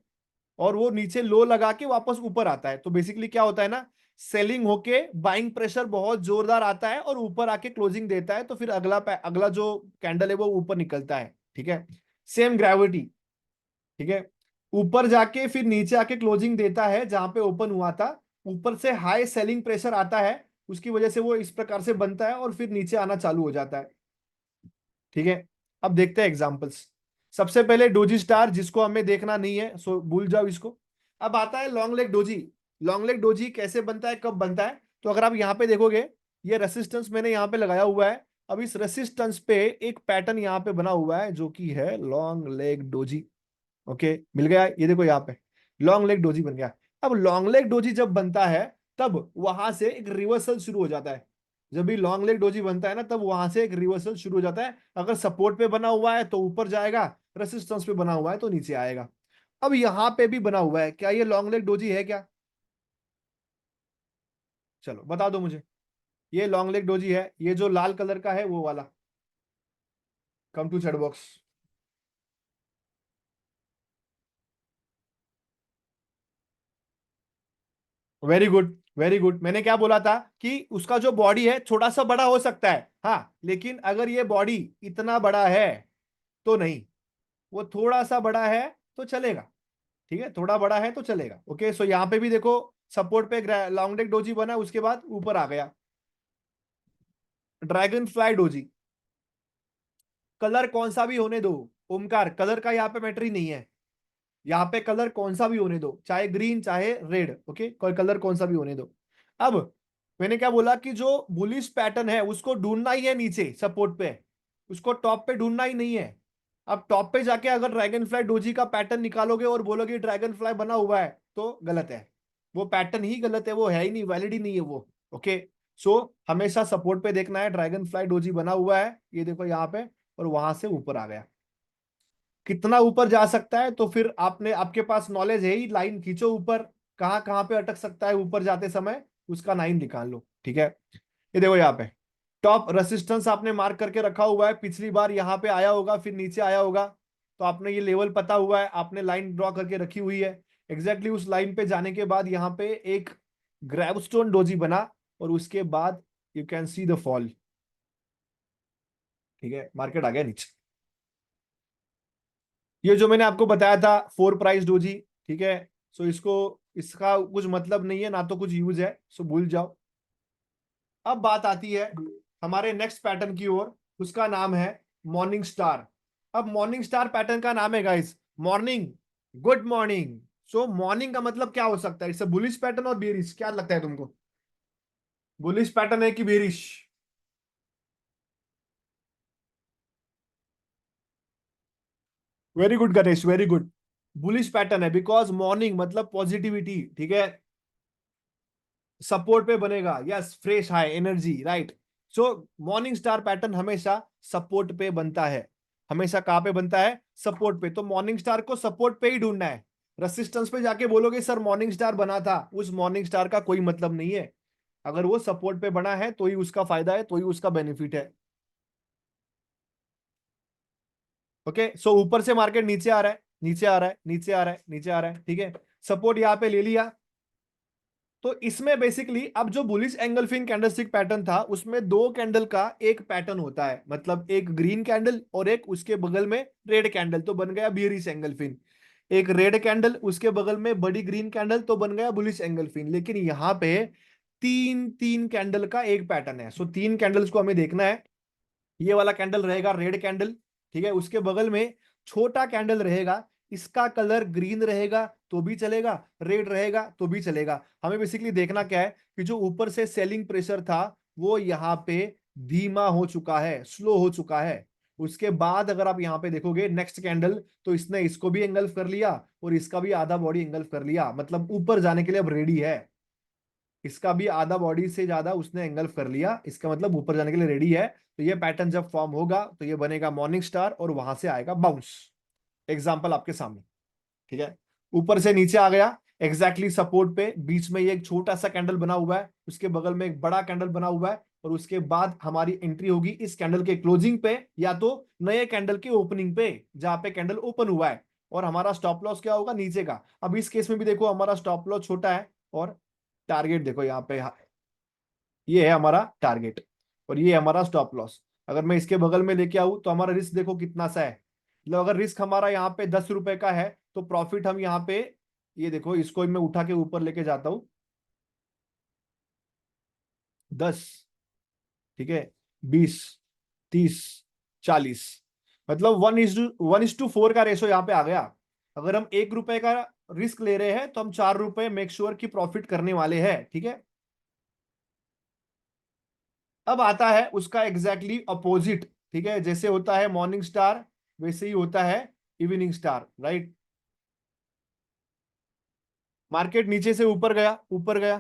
और वो नीचे लो लगा के वापस ऊपर आता है। तो बेसिकली क्या होता है ना, सेलिंग होके बाइंग प्रेशर बहुत जोरदार आता है और ऊपर आके क्लोजिंग देता है, तो फिर अगला जो कैंडल है वो ऊपर निकलता है। ठीक है, सेम ग्रेविटी। ठीक है, ऊपर जाके फिर नीचे आके क्लोजिंग देता है जहां पे ओपन हुआ था, ऊपर से हाई सेलिंग प्रेशर आता है, उसकी वजह से वो इस प्रकार से बनता है और फिर नीचे आना चालू हो जाता है। ठीक है, अब देखते हैं एग्जांपल्स। सबसे पहले डोजी स्टार, जिसको हमें देखना नहीं है सो भूल जाओ इसको। अब आता है long leg doji. Long leg doji कैसे बनता है, कब बनता है? तो अगर आप यहाँ पे देखोगे, ये रेसिस्टेंस मैंने यहाँ पे लगाया हुआ है। अब इस रेसिस्टेंस पे एक पैटर्न यहाँ पे बना हुआ है जो कि है लॉन्ग लेग डोजी। ओके, मिल गया, ये देखो यहाँ पे लॉन्ग लेग डोजी बन गया। अब लॉन्ग लेग डोजी जब बनता है तब वहां से एक रिवर्सल शुरू हो जाता है। जब भी लॉन्ग लेग डोजी बनता है ना, तब वहां से एक रिवर्सल शुरू हो जाता है। अगर सपोर्ट पे बना हुआ है तो ऊपर जाएगा, रेसिस्टेंस पे बना हुआ है तो नीचे आएगा। अब यहाँ पे भी बना हुआ है, क्या ये लॉन्ग लेग डोजी है क्या? चलो बता दो मुझे। ये लॉन्ग लेग डोजी है, ये जो लाल कलर का है वो वाला। Come to chat box. Very good, very good. मैंने क्या बोला था कि उसका जो बॉडी है थोड़ा सा बड़ा हो सकता है, हाँ, लेकिन अगर ये बॉडी इतना बड़ा है तो नहीं, वो थोड़ा सा बड़ा है तो चलेगा। ठीक है, थोड़ा बड़ा है तो चलेगा। ओके, सो यहाँ पे भी देखो, सपोर्ट पे लॉन्ग लेग डोजी बना, उसके बाद ऊपर आ गया। ड्रैगन फ्लाई डोजी, कलर कौन सा भी होने दो, ओमकार, कलर का यहाँ पे मैटर ही नहीं है। यहाँ पे कलर कौन सा भी होने दो, चाहे ग्रीन चाहे रेड, ओके, कोई कलर कौन सा भी होने दो। अब मैंने क्या बोला कि जो बुलिश पैटर्न है उसको ढूंढना ही है नीचे सपोर्ट पे, उसको टॉप पे ढूंढना ही नहीं है। अब टॉप पे जाके अगर ड्रैगन फ्लाई डोजी का पैटर्न निकालोगे और बोलोगे ड्रैगन फ्लाई बना हुआ है तो गलत है, वो पैटर्न ही गलत है, वो है ही नहीं, वैलिड ही नहीं है वो। ओके, सो हमेशा सपोर्ट पे देखना है, ड्रैगन फ्लाई डोजी बना हुआ है, ये देखो यहाँ पे, और वहां से ऊपर आ गया। कितना ऊपर जा सकता है, तो फिर आपने, आपके पास नॉलेज है ही, लाइन खींचो ऊपर, कहाँ कहाँ पे अटक सकता है ऊपर जाते समय, उसका लाइन निकाल लो। ठीक है, ये देखो यहाँ पे टॉप रेसिस्टेंस आपने मार्क करके रखा हुआ है, पिछली बार यहाँ पे आया होगा फिर नीचे आया होगा, तो आपने ये लेवल पता हुआ है, आपने लाइन ड्रॉ करके रखी हुई है। एग्जैक्टली उस लाइन पे जाने के बाद यहाँ पे एक ग्रैबस्टोन डोजी बना, और उसके बाद you can see the fall. ठीक है, मार्केट आ गया नीचे। ये जो मैंने आपको बताया था फोर प्राइस डोजी, ठीक है, सो इसको, इसका कुछ मतलब नहीं है ना, तो कुछ यूज है, सो भूल जाओ। अब बात आती है हमारे नेक्स्ट पैटर्न की ओर, उसका नाम है मॉर्निंग स्टार। अब मॉर्निंग स्टार पैटर्न का नाम है गाइस मॉर्निंग, गुड मॉर्निंग। सो मॉर्निंग का मतलब क्या हो सकता है, इट्स बुलिश पैटर्न और बेरिश, क्या लगता है तुमको, बुलिश पैटर्न है कि bearish? Very good Ganesh, very good. Bullish pattern है, बिकॉज मॉर्निंग मतलब पॉजिटिविटी, ठीक है, सपोर्ट पे बनेगा, yes, fresh high energy, right. सो मॉर्निंग स्टार पैटर्न हमेशा सपोर्ट पे बनता है, हमेशा कहां पे बनता है, सपोर्ट पे। तो मॉर्निंग स्टार को सपोर्ट पे ही ढूंढना है, रेसिस्टेंस पे जाके बोलोगे सर मॉर्निंग स्टार बना था, उस मॉर्निंग स्टार का कोई मतलब नहीं है। अगर वो सपोर्ट पे बना है तो ही उसका फायदा है, तो ही उसका बेनिफिट है। ओके, सो ऊपर से मार्केट नीचे आ रहा है, नीचे आ रहा है, नीचे आ रहा है, नीचे आ रहा है, ठीक है, सपोर्ट यहाँ पे ले लिया। तो इसमें बेसिकली अब जो बुलिश एंगल्फिन कैंडलस्टिक पैटर्न था उसमें दो कैंडल का एक पैटर्न होता है, मतलब एक ग्रीन कैंडल और एक उसके बगल में रेड कैंडल, तो बन गया बियरिश एंगल्फिन। एक रेड कैंडल उसके बगल में बड़ी ग्रीन कैंडल, तो बन गया बुलिश एंगल्फिन। लेकिन यहाँ पे तीन तीन कैंडल का एक पैटर्न है, सो तीन कैंडल्स को हमें देखना है। ये वाला कैंडल रहेगा रेड कैंडल, ठीक है, उसके बगल में छोटा कैंडल रहेगा, इसका कलर ग्रीन रहेगा तो भी चलेगा, रेड रहेगा तो भी चलेगा। हमें बेसिकली देखना क्या है कि जो ऊपर से सेलिंग प्रेशर था वो यहाँ पे धीमा हो चुका है, स्लो हो चुका है। उसके बाद अगर आप यहाँ पे देखोगे नेक्स्ट कैंडल, तो इसने इसको भी एंगल्फ कर लिया और इसका भी आधा बॉडी एंगल्फ कर लिया, मतलब ऊपर जाने के लिए अब रेडी है। इसका भी आधा बॉडी से ज्यादा उसने एंगल्फ कर लिया, इसका मतलब ऊपर जाने के लिए रेडी है। तो ये पैटर्न जब फॉर्म होगा तो ये बनेगा मॉर्निंग स्टार और वहां से आएगा बाउंस। एग्जाम्पल आपके सामने, ठीक है, ऊपर से नीचे आ गया, एग्जैक्टली सपोर्ट पे, बीच में ये एक छोटा सा कैंडल बना हुआ है, उसके बगल में एक बड़ा कैंडल बना हुआ है, और उसके बाद हमारी एंट्री होगी इस कैंडल के क्लोजिंग पे या तो नए कैंडल के ओपनिंग पे, जहां पे कैंडल ओपन हुआ है। और हमारा स्टॉप लॉस क्या होगा, नीचे का। अब इस केस में भी देखो हमारा स्टॉप लॉस छोटा है, और टारगेट देखो यहाँ पे, ये है हमारा टारगेट और ये है हमारा स्टॉप लॉस। अगर मैं इसके बगल में लेके आऊं तो हमारा रिस्क देखो कितना सा है, मतलब अगर रिस्क हमारा यहाँ पे 10 रुपए का है तो प्रॉफिट हम यहाँ पे, ये देखो इसको मैं उठा के ऊपर लेके जाता हूं, 10, ठीक है, 20, 30, 40, मतलब 1:4 का रेशो यहाँ पे आ गया। अगर हम 1 रुपए का रिस्क ले रहे हैं तो हम 4 रुपए मेक श्योर की प्रॉफिट करने वाले हैं, ठीक है। अब आता है उसका एग्जैक्टली अपोजिट, ठीक है, जैसे होता है मॉर्निंग स्टार वैसे ही होता है इवनिंग स्टार, राइट। मार्केट नीचे से ऊपर गया, ऊपर गया,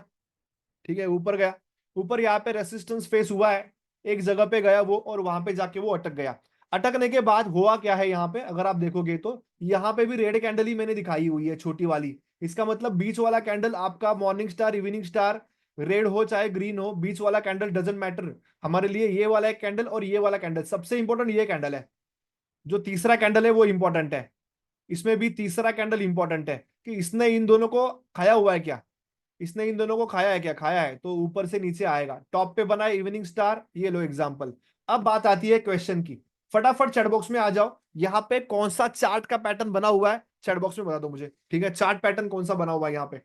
ठीक है, ऊपर गया, ऊपर यहाँ पे रेसिस्टेंस फेस हुआ है, एक जगह पे गया वो और वहां पे जाके वो अटक गया। अटकने के बाद हुआ क्या है, यहाँ पे अगर आप देखोगे तो यहाँ पे भी रेड कैंडल ही मैंने दिखाई हुई है, छोटी वाली। इसका मतलब बीच वाला कैंडल आपका morning star evening star red हो चाहे ग्रीन हो, बीच वाला कैंडल डजेंट मैटर। हमारे लिए ये वाला एक कैंडल और ये वाला कैंडल सबसे इंपॉर्टेंट, ये कैंडल है। जो तीसरा कैंडल है वो इंपॉर्टेंट है। इसमें भी तीसरा कैंडल इंपॉर्टेंट है कि इसने इन दोनों को खाया हुआ है क्या, इसने इन दोनों को खाया है क्या, खाया है तो ऊपर से नीचे आएगा। टॉप पे बना है इवनिंग स्टार, ये लो एग्जांपल। अब बात आती है क्वेश्चन की। फटाफट चैट बॉक्स में आ जाओ, यहाँ पे कौन सा चार्ट का पैटर्न बना हुआ है चैट बॉक्स में बता दो मुझे, ठीक है। चार्ट पैटर्न कौन सा बना हुआ है यहाँ पे।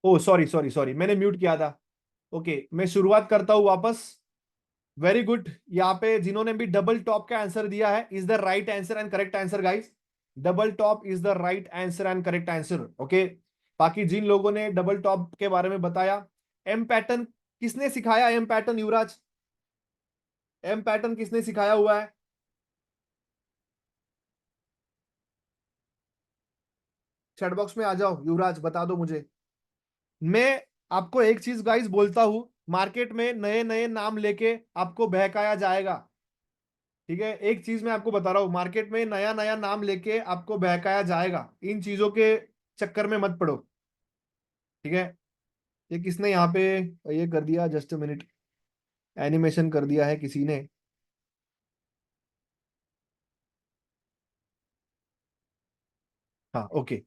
ओ सॉरी सॉरी सॉरी, मैंने म्यूट किया था। ओके, मैं शुरुआत करता हूं वापस। Very good. यहाँ पे जिन्होंने भी डबल टॉप का आंसर दिया है is the right answer and correct answer guys. Double top is the right answer and correct answer, okay. बाकी जिन लोगों ने डबल टॉप के बारे में बताया, एम पैटर्न किसने सिखाया, एम पैटर्न युवराज, एम पैटर्न किसने सिखाया हुआ है। चैट बॉक्स में आ जाओ युवराज, बता दो मुझे। मैं आपको एक चीज गाइस बोलता हूं, मार्केट में नए नए नाम लेके आपको बहकाया जाएगा, ठीक है। एक चीज मैं आपको बता रहा हूं, मार्केट में नया नया नाम लेके आपको बहकाया जाएगा, इन चीजों के चक्कर में मत पड़ो, ठीक है। ये किसने यहाँ पे ये कर दिया, जस्ट मिनट, एनिमेशन कर दिया है किसी ने। हाँ ओके।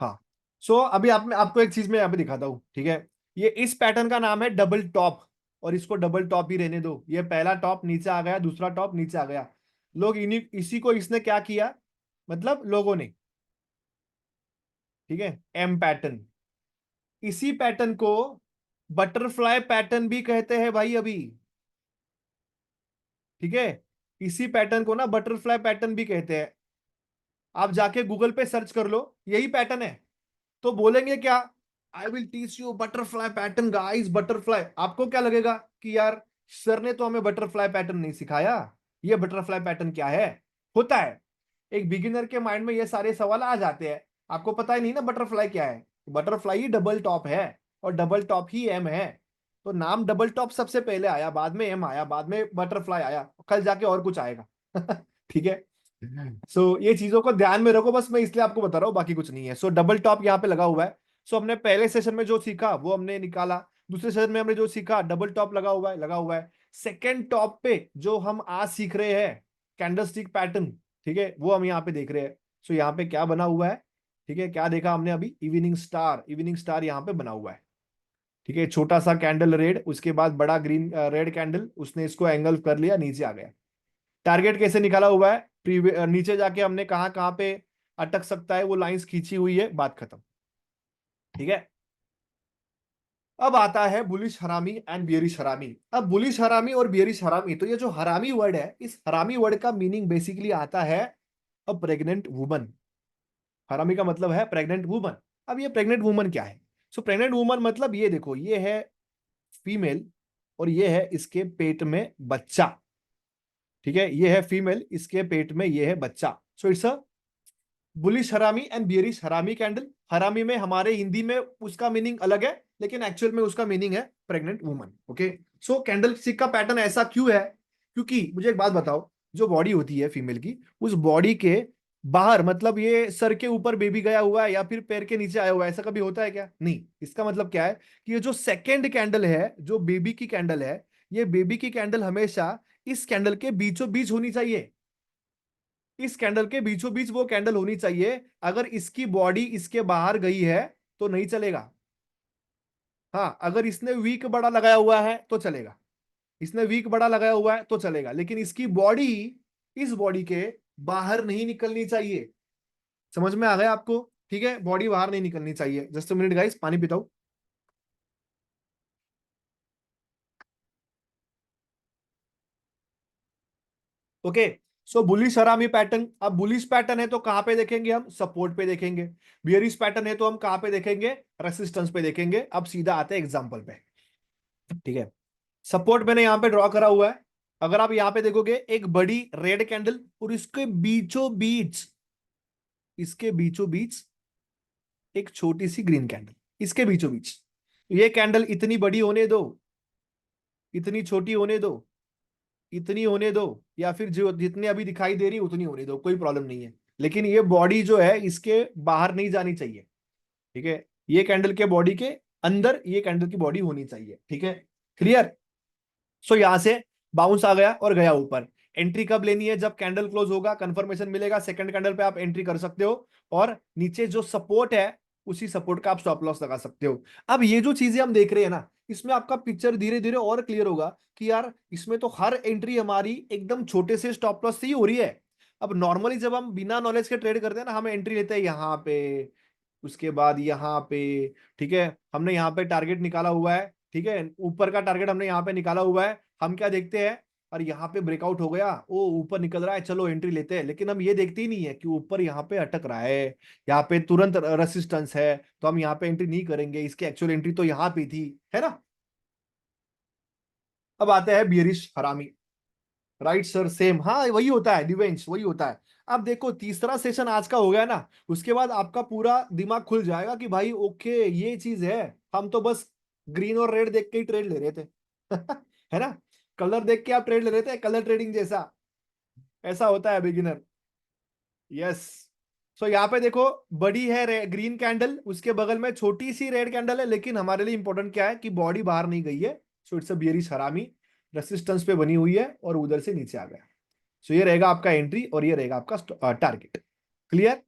हाँ, सो अभी आप, मैं आपको एक चीज मैं यहाँ पे दिखाता हूँ, ठीक है। ये इस पैटर्न का नाम है डबल टॉप, और इसको डबल टॉप ही रहने दो। ये पहला टॉप नीचे आ गया, दूसरा टॉप नीचे आ गया। लोग इन्हीं इसी को इसने क्या किया, मतलब लोगों ने, ठीक है, एम पैटर्न। इसी पैटर्न को बटरफ्लाई पैटर्न भी कहते हैं भाई अभी, ठीक है। इसी पैटर्न को ना बटरफ्लाई पैटर्न भी कहते हैं। आप जाके गूगल पे सर्च कर लो, यही पैटर्न है। तो बोलेंगे क्या, I will teach you butterfly pattern guys, butterfly. आपको क्या लगेगा कि यार सर ने तो हमें बटरफ्लाई पैटर्न नहीं सिखाया, ये बटरफ्लाई पैटर्न क्या है। होता है, एक बिगिनर के माइंड में ये सारे सवाल आ जाते हैं। आपको पता ही नहीं ना बटरफ्लाई क्या है। बटरफ्लाई ही डबल टॉप है, और डबल टॉप ही एम है। तो नाम डबल टॉप सबसे पहले आया, बाद में एम आया, बाद में बटरफ्लाई आया, कल जाके और कुछ आएगा। ठीक है। सो ये चीजों को ध्यान में रखो, बस मैं इसलिए आपको बता रहा हूँ, बाकी कुछ नहीं है। सो डबल टॉप यहाँ पे लगा हुआ है। सो हमने पहले सेशन में जो सीखा वो हमने निकाला, दूसरे सेशन में हमने जो सीखा डबल टॉप लगा हुआ है, लगा हुआ है। सेकेंड टॉप पे जो हम आज सीख रहे हैं, कैंडलस्टिक पैटर्न, ठीक है, वो हम यहाँ पे देख रहे हैं। सो यहाँ पे क्या बना हुआ है, ठीक है, क्या देखा हमने अभी, इवनिंग स्टार, इवनिंग स्टार यहाँ पे बना हुआ है, ठीक है। छोटा सा कैंडल रेड, उसके बाद बड़ा ग्रीन रेड कैंडल, उसने इसको एंगल कर लिया, नीचे आ गया। टारगेट कैसे निकाला हुआ है, नीचे जाके हमने कहाँ कहाँ पे अटक सकता है वो लाइंस खींची हुई है, बात खत्म, ठीक है। अब आता है बुलिश हरामी एंड बियरिश हरामी। अब बुलिश हरामी और बियरिश हरामी, तो ये जो हरामी वर्ड है, इस हरामी वर्ड का मीनिंग बेसिकली आता है अ प्रेग्नेंट वुमन। हरामी का मतलब है प्रेग्नेंट वुमन। अब ये प्रेग्नेंट वुमन क्या है। सो प्रेग्नेंट वुमन मतलब ये देखो, ये है फीमेल, और ये है इसके पेट में बच्चा, ठीक है। ये है फीमेल, इसके पेट में ये है बच्चा। सो इट्स अ बुलिश हरामी एंड बियरिश हरामी कैंडल। हरामी में हमारे हिंदी में उसका मीनिंग अलग है, लेकिन एक्चुअल में उसका मीनिंग है प्रेग्नेंट वुमन, ओके। सो कैंडल स्टिक का पैटर्न ऐसा क्यों है, क्योंकि मुझे एक बात बताओ, जो बॉडी होती है फीमेल की, उस बॉडी के बाहर, मतलब ये सर के ऊपर बेबी गया हुआ है या फिर पैर के नीचे आया हुआ है, ऐसा कभी होता है क्या, नहीं। इसका मतलब क्या है कि ये जो सेकेंड कैंडल है, जो बेबी की कैंडल है, ये बेबी की कैंडल हमेशा इस कैंडल के बीचों बीच होनी चाहिए, इस कैंडल के बीचों बीच वो कैंडल होनी चाहिए। अगर इसकी बॉडी इसके बाहर गई है तो नहीं चलेगा। हाँ, अगर इसने वीक बड़ा लगाया हुआ है तो चलेगा, इसने वीक बड़ा लगाया हुआ है तो चलेगा, लेकिन इसकी बॉडी इस बॉडी के बाहर नहीं निकलनी चाहिए। समझ में आ गया आपको? ठीक है, बॉडी बाहर नहीं निकलनी चाहिए। जस्ट मिनट गाइस, पानी पीता हूं। ओके, सो बुलिश हरामी पैटर्न। अब बुलिश पैटर्न है तो कहां पे देखेंगे हम? सपोर्ट पे देखेंगे। बियरिश पैटर्न है तो हम कहां पे देखेंगे? रेसिस्टेंस पे देखेंगे। अब सीधा आते हैं एग्जांपल पे। ठीक है, सपोर्ट मैंने यहां पे ड्रॉ करा हुआ है। अगर आप यहां पे देखोगे, एक बड़ी रेड कैंडल और इसके बीचों बीच, इसके बीचों बीच एक छोटी सी ग्रीन कैंडल, इसके बीचों बीच। ये कैंडल इतनी बड़ी होने दो, इतनी छोटी होने दो, इतनी होने दो, या फिर जो जितनी अभी दिखाई दे रही उतनी होने दो, कोई प्रॉब्लम नहीं है। लेकिन ये बॉडी जो है इसके बाहर नहीं जानी चाहिए। ठीक है, ये कैंडल के बॉडी के अंदर ये कैंडल की बॉडी होनी चाहिए। ठीक है, क्लियर? सो यहां से बाउंस आ गया और गया ऊपर। एंट्री कब लेनी है? जब कैंडल क्लोज होगा, कंफर्मेशन मिलेगा, सेकंड कैंडल पे आप एंट्री कर सकते हो। और नीचे जो सपोर्ट है उसी सपोर्ट का आप स्टॉप लॉस लगा सकते हो। अब ये जो चीजें हम देख रहे हैं ना, इसमें आपका पिक्चर धीरे धीरे और क्लियर होगा कि यार इसमें तो हर एंट्री हमारी एकदम छोटे से स्टॉप लॉस से ही हो रही है। अब नॉर्मली जब हम बिना नॉलेज के ट्रेड करते हैं ना, हम एंट्री लेते हैं यहाँ पे, उसके बाद यहाँ पे। ठीक है, हमने यहाँ पे टारगेट निकाला हुआ है। ठीक है, ऊपर का टारगेट हमने यहाँ पे निकाला हुआ है। हम क्या देखते हैं? और यहाँ पे ब्रेकआउट हो गया, ओ ऊपर निकल रहा है, चलो एंट्री लेते हैं। लेकिन हम ये देखते ही नहीं है कि ऊपर यहाँ पे अटक रहा है, यहाँ पे तुरंत रेसिस्टेंस है, तो हम यहाँ पे एंट्री नहीं करेंगे, इसकी एक्चुअल एंट्री तो यहाँ पे थी, है ना? अब आते हैं बियरिश हरामी। राइट सर, सेम, हाँ वही होता है डिवेंस, वही होता है। अब देखो, तीसरा सेशन आज का हो गया ना, उसके बाद आपका पूरा दिमाग खुल जाएगा कि भाई ओके ये चीज है। हम तो बस ग्रीन और रेड देख के ही ट्रेड ले रहे थे है ना? कलर देख के आप ट्रेड ले रहे थे, कलर ट्रेडिंग जैसा। ऐसा होता है बिगिनर। यस। सो यहाँ पे देखो, बड़ी है ग्रीन कैंडल, उसके बगल में छोटी सी रेड कैंडल है, लेकिन हमारे लिए इंपॉर्टेंट क्या है कि बॉडी बाहर नहीं गई है। सो इट्स अ बियरिश हरामी, रेसिस्टेंस पे बनी हुई है और उधर से नीचे आ गया। सो ये रहेगा आपका एंट्री और ये रहेगा आपका टारगेट। क्लियर?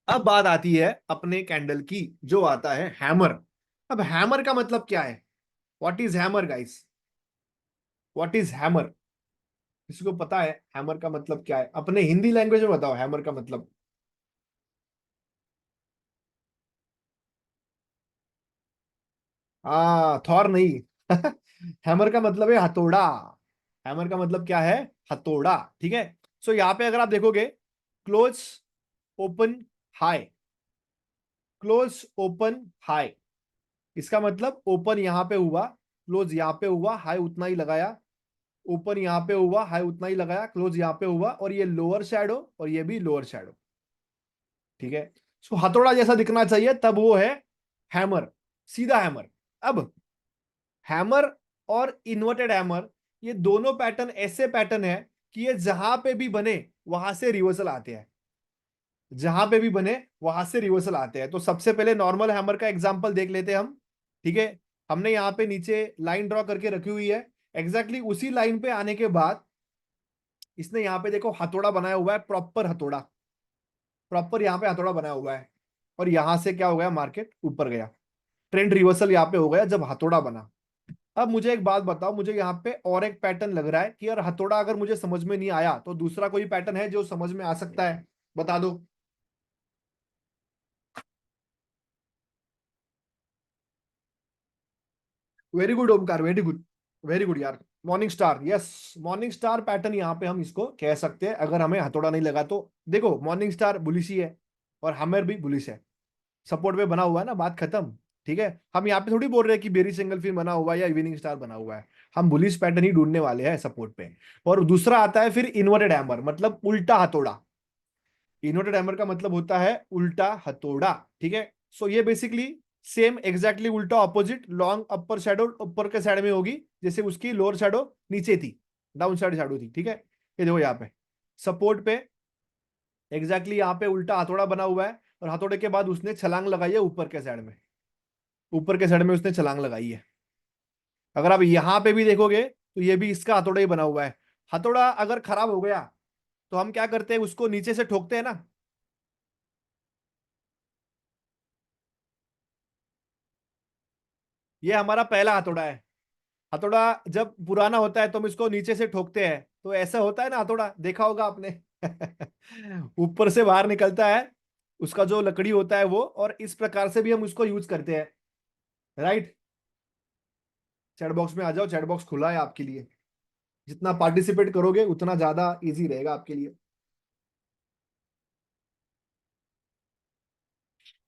अब बात आती है अपने कैंडल की, जो आता है हैमर। अब हैमर का मतलब क्या है? What is hammer guys? What is hammer? किसी को पता है हैमर का मतलब क्या है? अपने हिंदी लैंग्वेज में बताओ हैमर का मतलब। थॉर नहीं हैमर का मतलब है हथौड़ा। हैमर का मतलब क्या है? हथौड़ा। ठीक है, सो यहां पे अगर आप देखोगे, close, open, high, close, open, high. इसका मतलब ओपन यहां पे हुआ, क्लोज यहां पे हुआ, हाई उतना ही लगाया, ओपन यहां पे हुआ, हाई उतना ही लगाया, क्लोज यहां पे हुआ, और ये लोअर शैडो और ये भी लोअर शैडो। ठीक है, सो हथौड़ा जैसा दिखना चाहिए, तब वो है हैमर, सीधा हैमर। अब हैमर और इन्वर्टेड हैमर, ये दोनों पैटर्न ऐसे पैटर्न है कि ये जहां पे भी बने वहां से रिवर्सल आते हैं, जहां पे भी बने वहां से रिवर्सल आते हैं। तो सबसे पहले नॉर्मल हैमर का एग्जांपल देख लेते हैं हम। ठीक है, हमने यहाँ पे नीचे लाइन ड्रॉ करके रखी हुई है। एग्जैक्टली उसी लाइन पे आने के बाद इसने यहाँ पे देखो हथौड़ा बनाया हुआ है, प्रॉपर हथौड़ा, प्रॉपर यहाँ पे हथौड़ा बनाया हुआ है। और यहां से क्या हो गया? मार्केट ऊपर गया, ट्रेंड रिवर्सल यहाँ पे हो गया जब हथौड़ा बना। अब मुझे एक बात बताओ, मुझे यहाँ पे और एक पैटर्न लग रहा है कि यार हथौड़ा अगर मुझे समझ में नहीं आया तो दूसरा कोई पैटर्न है जो समझ में आ सकता है? बता दो। Very good Omkar, very good, very good यार। Morning star, yes, morning star pattern यहाँ पे हम इसको कह सकते हैं, अगर हमें हथौड़ा नहीं लगा तो। देखो, मॉर्निंग स्टार बुलिश ही है और हमर भी बुलिश है, सपोर्ट पे बना हुआ है ना, बात खत्म। ठीक है, हम यहाँ पे थोड़ी बोल रहे हैं कि बेरी सिंगल फिन बना हुआ है या इवनिंग स्टार बना हुआ है, हम बुलिश पैटर्न ही ढूंढने वाले हैं सपोर्ट पे। और दूसरा आता है फिर इन्वर्टेड हैमर, मतलब उल्टा हथौड़ा। इन्वर्टेड हैमर का मतलब होता है उल्टा हथौड़ा। ठीक है, सो ये बेसिकली सेम एग्जैक्टली उल्टा ऑपोजिट, लॉन्ग अपर शैडो ऊपर के साइड में होगी, जैसे उसकी लोअर शैडो नीचे थी, डाउन साइड शैडो थी। ठीक है, ये देखो यहाँ पे सपोर्ट पे एग्जैक्टली यहाँ पे उल्टा हथौड़ा बना हुआ है, और हथौड़े के बाद उसने छलांग लगाई है ऊपर के साइड में, ऊपर के साइड में उसने छलांग लगाई है। अगर आप यहां पे भी देखोगे तो ये भी इसका हथौड़ा ही बना हुआ है। हथौड़ा अगर खराब हो गया तो हम क्या करते हैं, उसको नीचे से ठोकते हैं ना। ये हमारा पहला हथौड़ा है। हथौड़ा जब पुराना होता है तो हम इसको नीचे से ठोकते हैं, तो ऐसा होता है ना, हथौड़ा देखा होगा आपने। ऊपर से बाहर निकलता है उसका जो लकड़ी होता है वो, और इस प्रकार से भी हम उसको यूज करते हैं। राइट। चैट बॉक्स में आ जाओ, चैट बॉक्स खुला है आपके लिए। जितना पार्टिसिपेट करोगे उतना ज्यादा इजी रहेगा आपके लिए।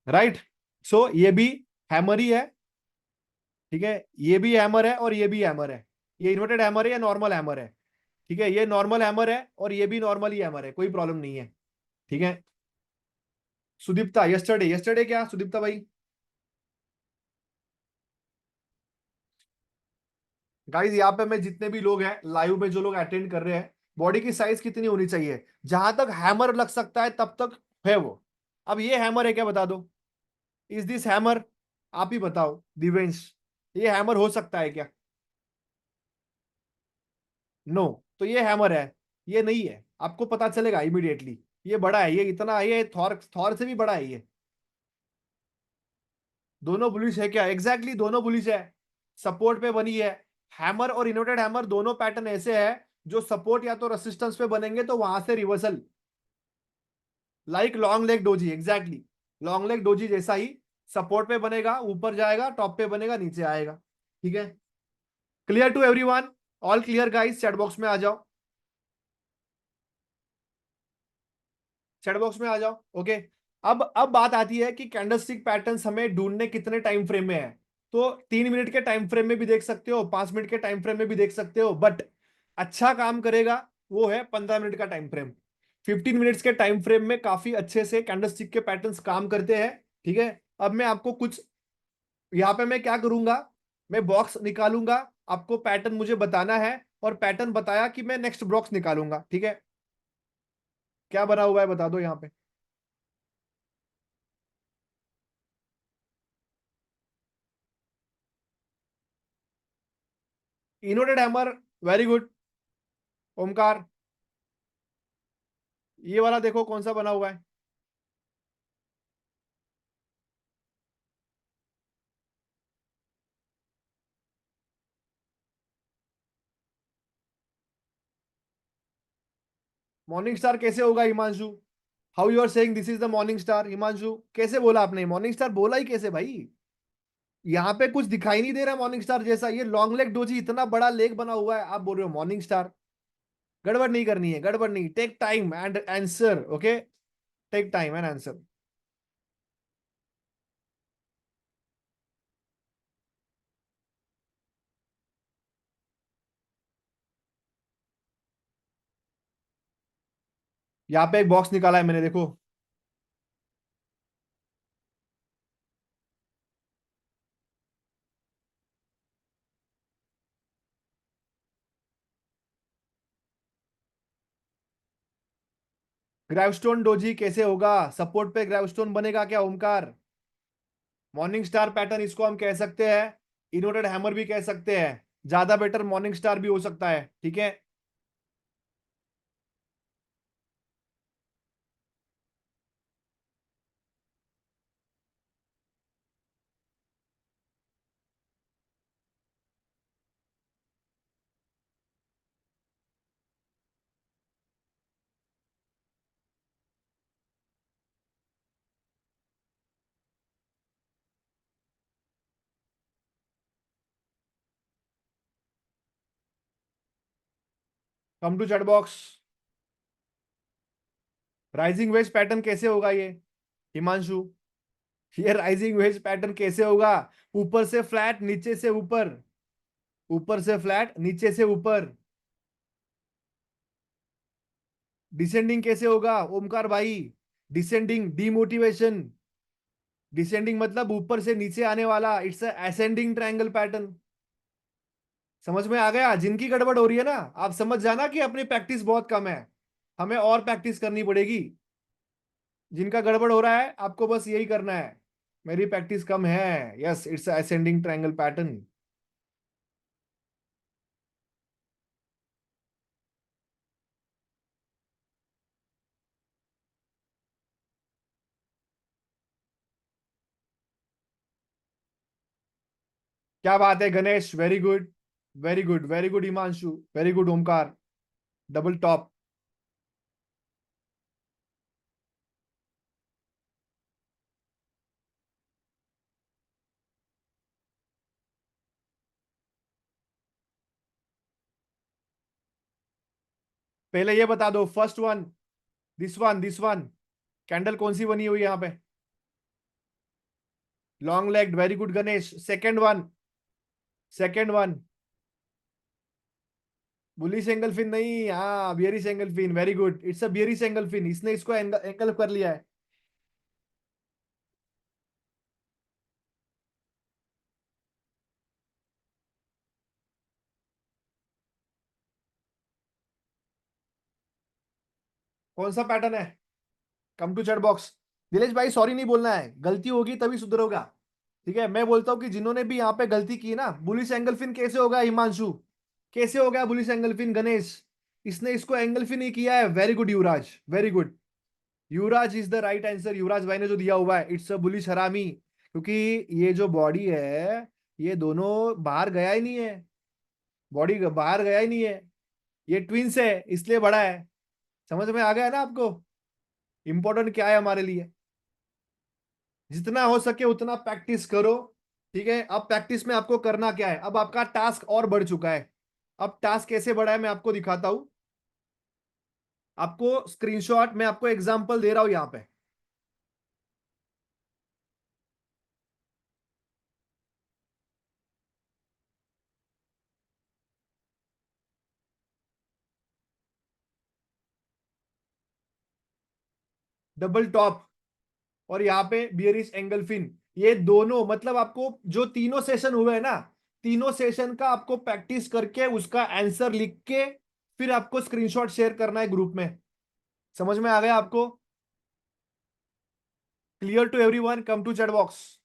राइट। सो ये भी हैमर ही है। ठीक है, ये भी हैमर है और ये भी हैमर है। ये इन्वर्टेड हैमर है या नॉर्मल हैमर है। ठीक है, ये नॉर्मल हैमर है और ये भी नॉर्मल ही हैमर है, कोई प्रॉब्लम नहीं है। ठीक है। सुदीप्ता, यस्टरडे, यस्टरडे क्या सुदीप्ता भाई? गाइस यहाँ पे मैं जितने भी लोग हैं लाइव में, जो लोग अटेंड कर रहे हैं, बॉडी की साइज कितनी होनी चाहिए? जहां तक हैमर लग सकता है तब तक है वो। अब ये हैमर है क्या, बता दो। Is this hammer? आप ही बताओ दिवेंश, ये हैमर हो सकता है क्या? नो। तो ये हैमर है, ये नहीं है, आपको पता चलेगा इमीडिएटली। ये बड़ा है, ये इतना, ये थॉर थॉर से भी बड़ा है ये। दोनों बुलिश है क्या? एग्जैक्टली exactly, दोनों बुलिश है। सपोर्ट पे बनी है। हैमर और इन्वर्टेड हैमर दोनों पैटर्न ऐसे है जो सपोर्ट या तो रेसिस्टेंस पे बनेंगे तो वहां से reversal. Like long leg doji, exactly. Long leg doji जैसा ही, सपोर्ट पे बनेगा ऊपर जाएगा, टॉप पे बनेगा नीचे आएगा। ठीक है। Clear to everyone? All clear guys? Chat box में आ जाओ, चैट बॉक्स में आ जाओ। ओके। अब बात आती है कि कैंडलस्टिक पैटर्न्स हमें ढूंढने कितने टाइम फ्रेम में है। तो 3 मिनट के टाइम फ्रेम में भी देख सकते हो, 5 मिनट के टाइम फ्रेम में भी देख सकते हो, बट अच्छा काम करेगा वो है 15 मिनट का टाइम फ्रेम। 15 मिनट्स के टाइम फ्रेम में काफी अच्छे से कैंडलस्टिक के पैटर्न्स काम करते हैं। ठीक है। अब मैं आपको कुछ, यहाँ पे मैं क्या करूंगा, मैं बॉक्स निकालूंगा, आपको पैटर्न मुझे बताना है, और पैटर्न बताया कि मैं नेक्स्ट बॉक्स निकालूंगा। ठीक है। क्या बना हुआ है बता दो यहाँ पे। इनोटेड हैमर, वेरी गुड। ओमकार, ये वाला देखो कौन सा बना हुआ है। मॉर्निंग स्टार कैसे होगा Himanshu? How you are saying this is the morning star? Himanshu कैसे बोला आपने? मॉर्निंग स्टार बोला ही कैसे भाई? यहाँ पे कुछ दिखाई नहीं दे रहा मॉर्निंग स्टार जैसा। ये लॉन्ग लेग डोजी इतना बड़ा लेग बना हुआ है, आप बोल रहे हो मॉर्निंग स्टार? गड़बड़ नहीं करनी है, गड़बड़ नहीं। Take time and answer, okay. Take time and answer. यहाँ पे एक बॉक्स निकाला है मैंने, देखो। ग्रेवस्टोन डोजी कैसे होगा? सपोर्ट पे ग्रेवस्टोन बनेगा क्या ओमकार? मॉर्निंग स्टार पैटर्न इसको हम कह सकते हैं, इनवर्टेड हैमर भी कह सकते हैं। ज्यादा बेटर मॉर्निंग स्टार भी हो सकता है। ठीक है। Come to chat box. Rising wedge pattern कैसे होगा ये हिमांशु? ये राइजिंग वेज पैटर्न कैसे होगा? ऊपर से फ्लैट, नीचे से ऊपर। ऊपर से फ्लैट, नीचे से ऊपर। डिसेंडिंग कैसे होगा ओमकार भाई? Descending demotivation. डिसेंडिंग मतलब ऊपर से नीचे आने वाला, इट्स असेंडिंग ट्रायंगल पैटर्न। समझ में आ गया? जिनकी गड़बड़ हो रही है ना, आप समझ जाना कि अपनी प्रैक्टिस बहुत कम है, हमें और प्रैक्टिस करनी पड़ेगी। जिनका गड़बड़ हो रहा है आपको बस यही करना है, मेरी प्रैक्टिस कम है, yes it's ascending triangle pattern. क्या बात है Ganesh, very good, very good, very good Himanshu, very good Omkar, double top. पहले ये बता दो, first one, this one candle कौन सी बनी हुई है यहाँ पे? Long leg, very good Ganesh. Second one bullish engulfing नहीं, हाँ bearish engulfing, very good, it's a bearish engulfing, इसने इसको एंगल कर लिया है। कौन सा पैटर्न है? Come to chat box. Dilesh भाई सॉरी नहीं बोलना है, गलती होगी तभी सुधरोगा। ठीक है, मैं बोलता हूँ कि जिन्होंने भी यहाँ पे गलती की ना, बुलिश एंगल फिन कैसे होगा हिमांशु, कैसे हो गया बुलिश एंगल फिन गणेश? इसने इसको एंगल फिन ही किया है, very good Yuvraj, very good. Yuvraj is the right answer, Yuvraj भाई ने जो दिया हुआ है, इट्स अ बुलिश हरामी, क्योंकि ये जो बॉडी है, ये दोनों बाहर गया ही नहीं है, बॉडी बाहर गया ही नहीं है, ये ट्विंस है इसलिए बड़ा है। समझ में आ गया ना आपको इंपॉर्टेंट क्या है हमारे लिए? जितना हो सके उतना प्रैक्टिस करो। ठीक है, अब प्रैक्टिस में आपको करना क्या है, अब आपका टास्क और बढ़ चुका है। अब टास्क कैसे बढ़ा है मैं आपको दिखाता हूं। आपको स्क्रीनशॉट, मैं आपको एग्जांपल दे रहा हूं यहां पे। डबल टॉप और यहाँ पे बियरिश एंगल फिन, ये दोनों मतलब आपको जो तीनों सेशन हुए हैं ना, तीनों सेशन का आपको प्रैक्टिस करके उसका आंसर लिख के फिर आपको स्क्रीनशॉट शेयर करना है ग्रुप में। समझ में आ गया आपको? Clear to everyone? Come to chat box,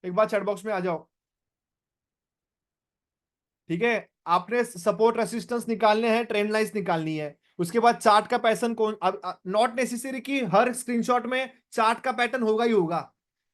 एक बार चैट बॉक्स में आ जाओ। ठीक है, आपने सपोर्ट रेसिस्टेंस निकालने हैं, ट्रेंड लाइंस निकालनी है, उसके बाद चार्ट का पैटर्न कौन, नॉट नेसेसरी कि हर स्क्रीनशॉट में चार्ट का पैटर्न होगा ही होगा।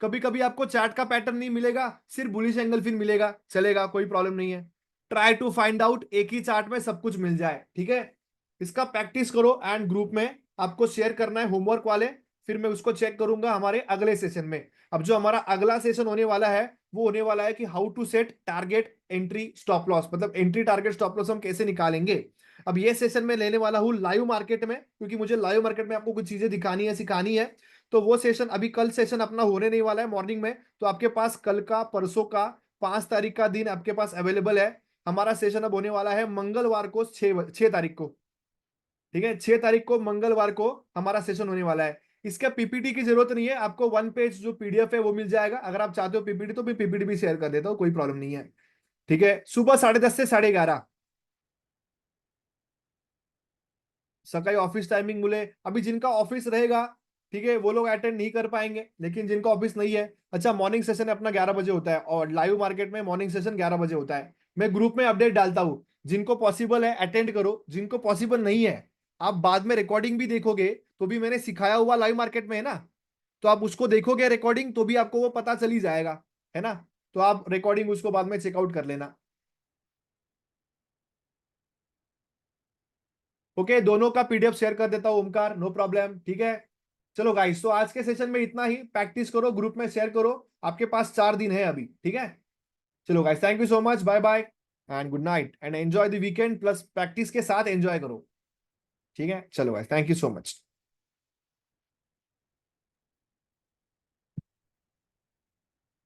कभी कभी आपको चार्ट का पैटर्न नहीं मिलेगा, सिर्फ बुलिश एंगल फिर मिलेगा, चलेगा, कोई प्रॉब्लम नहीं है। ट्राई टू फाइंड आउट एक ही चार्ट में सब कुछ मिल जाए। ठीक है, इसका प्रैक्टिस करो एंड ग्रुप में आपको शेयर करना है होमवर्क वाले, फिर मैं उसको चेक करूंगा हमारे अगले सेशन में। अब जो हमारा अगला सेशन होने वाला है, वो होने वाला है कि how to set target entry stop loss, मतलब एंट्री टारगेट स्टॉप लॉस हम कैसे निकालेंगे। अब ये सेशन में लेने वाला हूँ लाइव मार्केट में, क्योंकि मुझे लाइव मार्केट में आपको कुछ चीजें दिखानी है, सिखानी है। तो वो सेशन अभी, कल सेशन अपना होने नहीं वाला है मॉर्निंग में, तो आपके पास कल का, परसों का, 5 तारीख का दिन आपके पास अवेलेबल है। हमारा सेशन अब होने वाला है मंगलवार को, 6 तारीख को। ठीक है, 6 तारीख को मंगलवार को हमारा सेशन होने वाला है। इसका पीपीटी की जरूरत नहीं है, आपको वन पेज जो पीडीएफ है वो मिल जाएगा। अगर आप चाहते हो पीपीटी तो मैं पीपीटी भी शेयर कर देता हूँ, कोई प्रॉब्लम नहीं है। ठीक है, सुबह 10:30 से 11:30 सकाई ऑफिस टाइमिंग बोले। अभी जिनका ऑफिस रहेगा, ठीक है, वो लोग अटेंड नहीं कर पाएंगे, लेकिन जिनका ऑफिस नहीं है, अच्छा मॉर्निंग सेशन अपना 11 बजे होता है, और लाइव मार्केट में मॉर्निंग सेशन 11 बजे होता है। मैं ग्रुप में अपडेट डालता हूँ, जिनको पॉसिबल है अटेंड करो, जिनको पॉसिबल नहीं है, आप बाद में रिकॉर्डिंग भी देखोगे तो भी मैंने सिखाया हुआ लाइव मार्केट में है ना, तो आप उसको देखोगे रिकॉर्डिंग तो भी आपको वो पता चल ही जाएगा, है ना। तो आप रिकॉर्डिंग उसको बाद में चेकआउट कर लेना। ओके, दोनों का पीडीएफ शेयर कर देता हूं ओमकार, नो प्रॉब्लम। ठीक है, चलो गाइस, तो आज के सेशन में इतना ही, प्रैक्टिस करो, ग्रुप में शेयर करो, आपके पास 4 दिन है अभी। ठीक है, चलो guys, thank you so much, bye bye and good night and enjoy the weekend, plus practice के साथ एंजॉय करो। ठीक है, चलो guys, thank you so much.